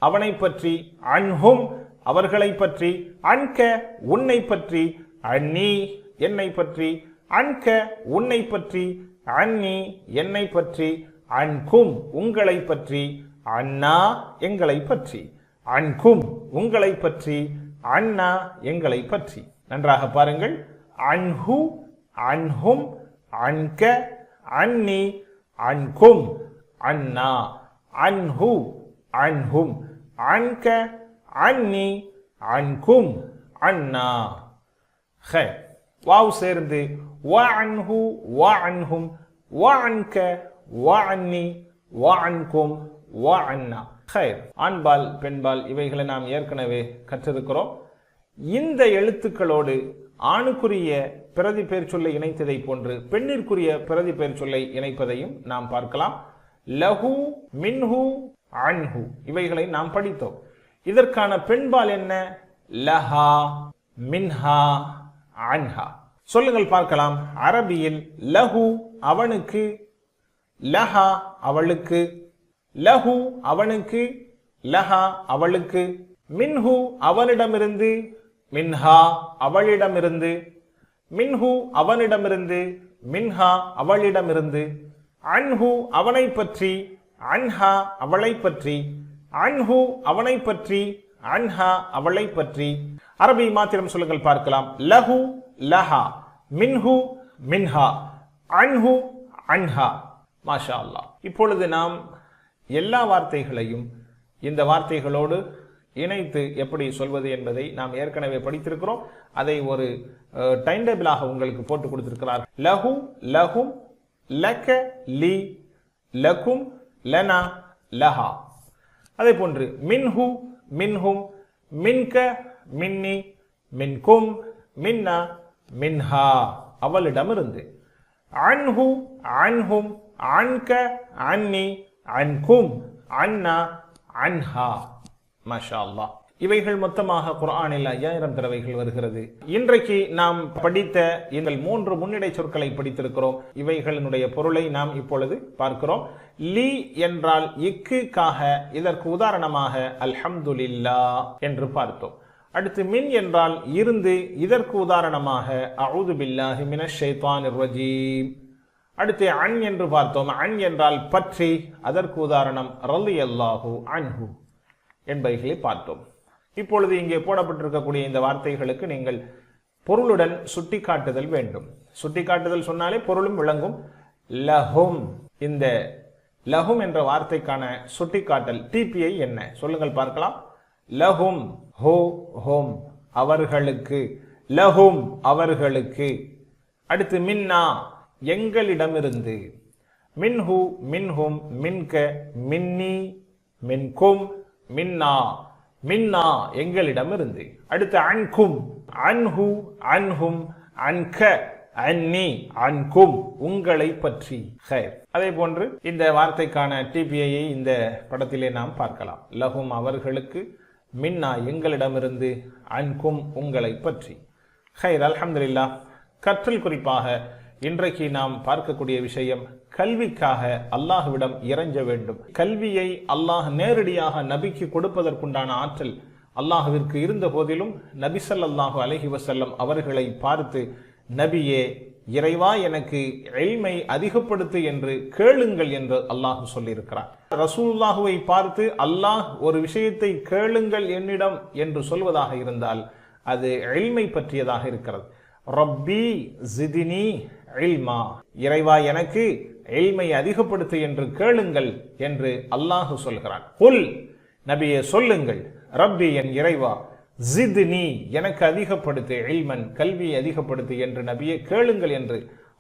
அவனை பற்றி, அன்ஹும் அவர்களை பற்றி, அன்க உன்னை பற்றி, அன்னி என்னை பற்றி, அன்க உன்னை பற்றி, அன்னி என்னை பற்றி, அன்கும் உங்களை பற்றி, அன்னா எங்களை பற்றி, அன்கும் உங்களை பற்றி, அன்னா எங்களை பற்றி. நன்றாக பாருங்கள். அன்ஹு, அன்ஹும், அன்க, அன்னி, அன்கும், அன்னா, அன்ஹு, அன்ஹும், அன்க, அன்னி, அன்கும், அன்னா. ஹை, வாவ் சேர்ந்து வ அன்ஹு, வ அன்ஹும், வ அன்க, வ அன்னி, வ அன்கும், வ அன்னா. ஹைர், ஆண்பால் பெண்பால் இவைகளை நாம் ஏற்கனவே கற்றிருக்கிறோம். இந்த எழுத்துக்களோடு ஆணுக்குரிய பிரதி பெயர் சொல்லை இணைத்ததை போன்று பெண்ணிற்குரிய பிரதி பெயர் சொல்லை இணைப்பதையும் நாம் பார்க்கலாம். லஹு, மின்ஹு, அன்ஹு இவைகளை நாம் படித்தோம். இதற்கான பெண்பால் என்ன? லஹா, மின்ஹா, அன்ஹா. சொல்லுங்கள் பார்க்கலாம். அரபியில் லஹு அவனுக்கு, லஹா அவளுக்கு, லஹு அவனுக்கு, லஹா அவளுக்கு, மின்ஹு அவனிடமிருந்து, மின்ஹா அவளிடமிருந்து, மின்ஹு அவனிடமிருந்து, மின்ஹா அவளிடமிருந்து, அன்ஹு அவனை பற்றி, அன்ஹா அவளை பற்றி, அன்ஹு அவனை பற்றி, அன்ஹா அவளை பற்றி. அரபி மாத்திரம் சொல்லுங்கள் பார்க்கலாம். லஹு, லஹா, மின்ஹு, மின்ஹா, அன்ஹு, அன்ஹா. மாஷா அல்லாஹ். இப்பொழுது நாம் எல்லா வார்த்தைகளையும் இந்த வார்த்தைகளோடு இணைத்து எப்படி சொல்வது என்பதை நாம் ஏற்கனவே படித்திருக்கிறோம். அதை ஒரு டைம் டேபிளாக உங்களுக்கு போட்டு கொடுத்திருக்கிறார். லஹு, லஹும், லக, லி, லகும், லனா, லஹா. அதே போன்று மின்ஹு, மின்ஹும், மின்க, மின்னி, மின்கும், மின்னா, மின்ஹா அவளிடமிருந்து. அன்ஹு, அன்ஹும், அன்க, அன்னி, அன்கும், அன்னா, அன்ஹா. மாஷா அல்லாஹ். இவைகள் மொத்தமாக குர்ஆனில் 5000 தடவைகள் வருகிறது. இன்றைக்கு நாம் படித்த இந்த 3 முன்னிடை சொற்களை படித்திருக்கிறோம். இவைகளினுடைய பொருளை நாம் இப்பொழுது பார்க்கிறோம். லி என்றால் இக்குக்காக, இதற்கு உதாரணமாக அல்ஹம்துலில்லாஹ் என்று பார்த்தோம். அடுத்து மின் என்றால் இருந்து, இதற்கு உதாரணமாக அஊது பில்லாஹி மினஷ் ஷைத்தானிர் ரஜீம். அடுத்து அன் என்று பார்த்தோம். அன் என்றால் பற்றி, அதற்கு உதாரணம் ரலியல்லாஹு அன்ஹு என்பவைகளை பார்த்தோம். இப்பொழுது இங்கே போடப்பட்டிருக்கக்கூடிய இந்த வார்த்தைகளுக்கு நீங்கள் பொருளுடன் சுட்டிக்காட்டுதல் வேண்டும். சுட்டிக்காட்டுதல் சொன்னாலே பொருளும் விளங்கும். லஹும், இந்த லஹும் என்ற வார்த்தைக்கான சுட்டிக்காட்டல் டிபிஐ என்ன சொல்லுங்கள் பார்க்கலாம். லஹும், ஹோ, ஹோம் அவர்களுக்கு, லஹும் அவர்களுக்கு. அடுத்து மின்னா எங்களிடமிருந்து, மின்ஹு, மின்ஹும், மின்க, மின்னி, மின்கும், மின்னா, மின்னா எங்களிடமிருந்து. அடுத்து அன்கும், அன்ஹு அன்ஹும் அன்க அன்னி அன்கும் உங்களை பற்றி. அதே போன்று இந்த வார்த்தைக்கான டிபிஐயை இந்த படத்திலே நாம் பார்க்கலாம். லஹும் அவர்களுக்கு, மின்னா எங்களிடமிருந்து, அன்கும் உங்களை பற்றி. ஹைர், அல்ஹம்துலில்லாஹ். கற்றல் குறிப்பாக இன்றைக்கு நாம் பார்க்கக்கூடிய விஷயம், கல்விக்காக அல்லாஹ்விடம் இறைஞ்ச வேண்டும். கல்வியை அல்லாஹ் நேரடியாக நபிக்கு கொடுப்பதற்குண்டான ஆற்றல் அல்லாஹ்விற்கு இருந்த போதிலும் நபி ஸல்லல்லாஹு அலைஹி வஸல்லம் அவர்களை பார்த்து, நபியே, இறைவா எனக்கு இல்மை அதிகப்படுத்து என்று கேளுங்கள் என்று அல்லாஹ் சொல்லியிருக்கிறார். ரசூலுல்லாஹுவை பார்த்து அல்லாஹ் ஒரு விஷயத்தை கேளுங்கள் என்னிடம் என்று சொல்வதாக இருந்தால் அது இல்மை பற்றியதாக இருக்கிறது. ரப்பி ஜிதினி இல்மா, இறைவா எனக்கு இல்மை அதிகப்படுத்து என்று கேளுங்கள் என்று அல்லாஹ் சொல்கிறான். குல், நபியே சொல்லுங்கள், ரப்பி என் இறைவா, ஜித்னி எனக்கு அதிகப்படுத்து, இல்மன் கல்வியை அதிகப்படுத்து என்று நபியை கேளுங்கள் என்று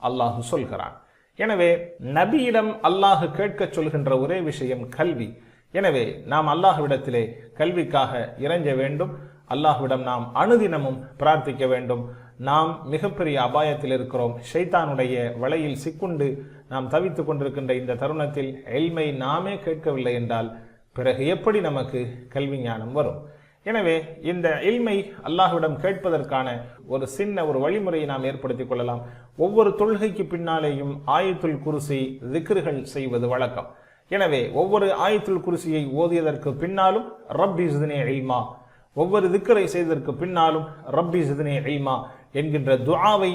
அல்லாஹ் சொல்கிறான். எனவே நபியிடம் அல்லாஹ் கேட்க சொல்கின்ற ஒரே விஷயம் கல்வி. எனவே நாம் அல்லாஹ்விடத்திலே கல்விக்காக இறைஞ்ச வேண்டும். அல்லாஹ்விடம் நாம் அனுதினமும் பிரார்த்திக்க வேண்டும். நாம் மிகப்பெரிய அபாயத்தில் இருக்கிறோம். ஷைத்தானுடைய வலையில் சிக்குண்டு நாம் தவித்துக் கொண்டிருக்கின்ற இந்த தருணத்தில் இல்மை நாமே கேட்கவில்லை என்றால் பிறகு எப்படி நமக்கு கல்வி ஞானம் வரும்? எனவே இந்த இல்மை அல்லாஹ்விடம் கேட்பதற்கான ஒரு வழிமுறையை நாம் ஏற்படுத்திக் கொள்ளலாம். ஒவ்வொரு தொழுகைக்கு பின்னாலேயும் ஆயத்துல் குர்சி திக்ருகள் செய்வது வழக்கம். எனவே ஒவ்வொரு ஆயத்துல் குர்சியை ஓதியதற்கு பின்னாலும் ரப்பி ஜித்னி இல்மா, ஒவ்வொரு திக்ரை செய்ததற்கு பின்னாலும் ரப்பி ஜித்னி இல்மா என்கின்ற துஆவை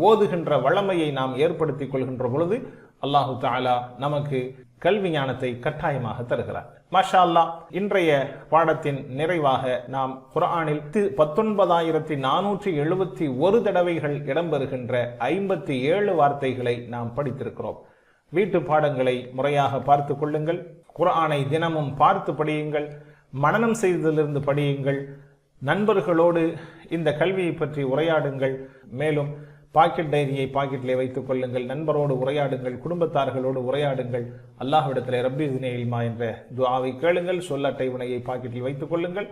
ஓதுகின்ற வளமையை நாம் ஏற்படுத்திக் கொள்கின்ற பொழுது அல்லாஹு தஆலா நமக்கு கல்வி ஞானத்தை கட்டாயமாக தருகிறார். மாஷா அல்லாஹ். இன்றைய பாடத்தின் நிறைவாக நாம் குர்ஆனில் 19,471 தடவைகள் இடம்பெறுகின்ற 57 வார்த்தைகளை நாம் படித்திருக்கிறோம். வீட்டு பாடங்களை முறையாக பார்த்து கொள்ளுங்கள். குர்ஆனை தினமும் பார்த்து படியுங்கள். மனனம் செய்ததிலிருந்து படியுங்கள். நண்பர்களோடு இந்த கல்வியை பற்றி உரையாடுங்கள். மேலும் பாக்கெட் டைரியை பாக்கெட்டிலே வைத்துக் கொள்ளுங்கள். நண்பரோடு உரையாடுங்கள், குடும்பத்தார்களோடு உரையாடுங்கள். அல்லாஹ்விடத்திலே ரப்பி ஜித்னி இல்மா என்ற துஆவை கேளுங்கள். சொல்லட்டை வினையை பாக்கெட்டில் வைத்துக் கொள்ளுங்கள்.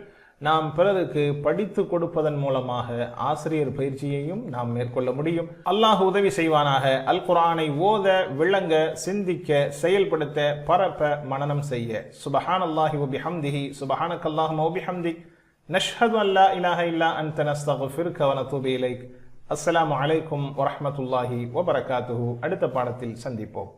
நாம் பிறருக்கு படித்து கொடுப்பதன் மூலமாக ஆசிரியர் பயிற்சியையும் நாம் மேற்கொள்ள முடியும். அல்லாஹ் உதவி செய்வானாக. அல் குர்ஆனை ஓத, விளங்க, சிந்திக்க, செயல்படுத்த, பரப்ப, மனனம் செய்ய. சுப்ஹானல்லாஹி வ பிஹம்திஹி, சுப்ஹானக்கல்லாஹும்ம வ பிஹம்திக், நஷ்ஹது அன் லா இலாஹ இல்லா அன்த, நஸ்தக்ஃபிருக வ நதூபு இலைக். அஸ்ஸலாமு அலைக்கும் வரஹ்மத்துல்லாஹி வ பரகாத்துஹு. அடுத்த பாடத்தில் சந்திப்போம்.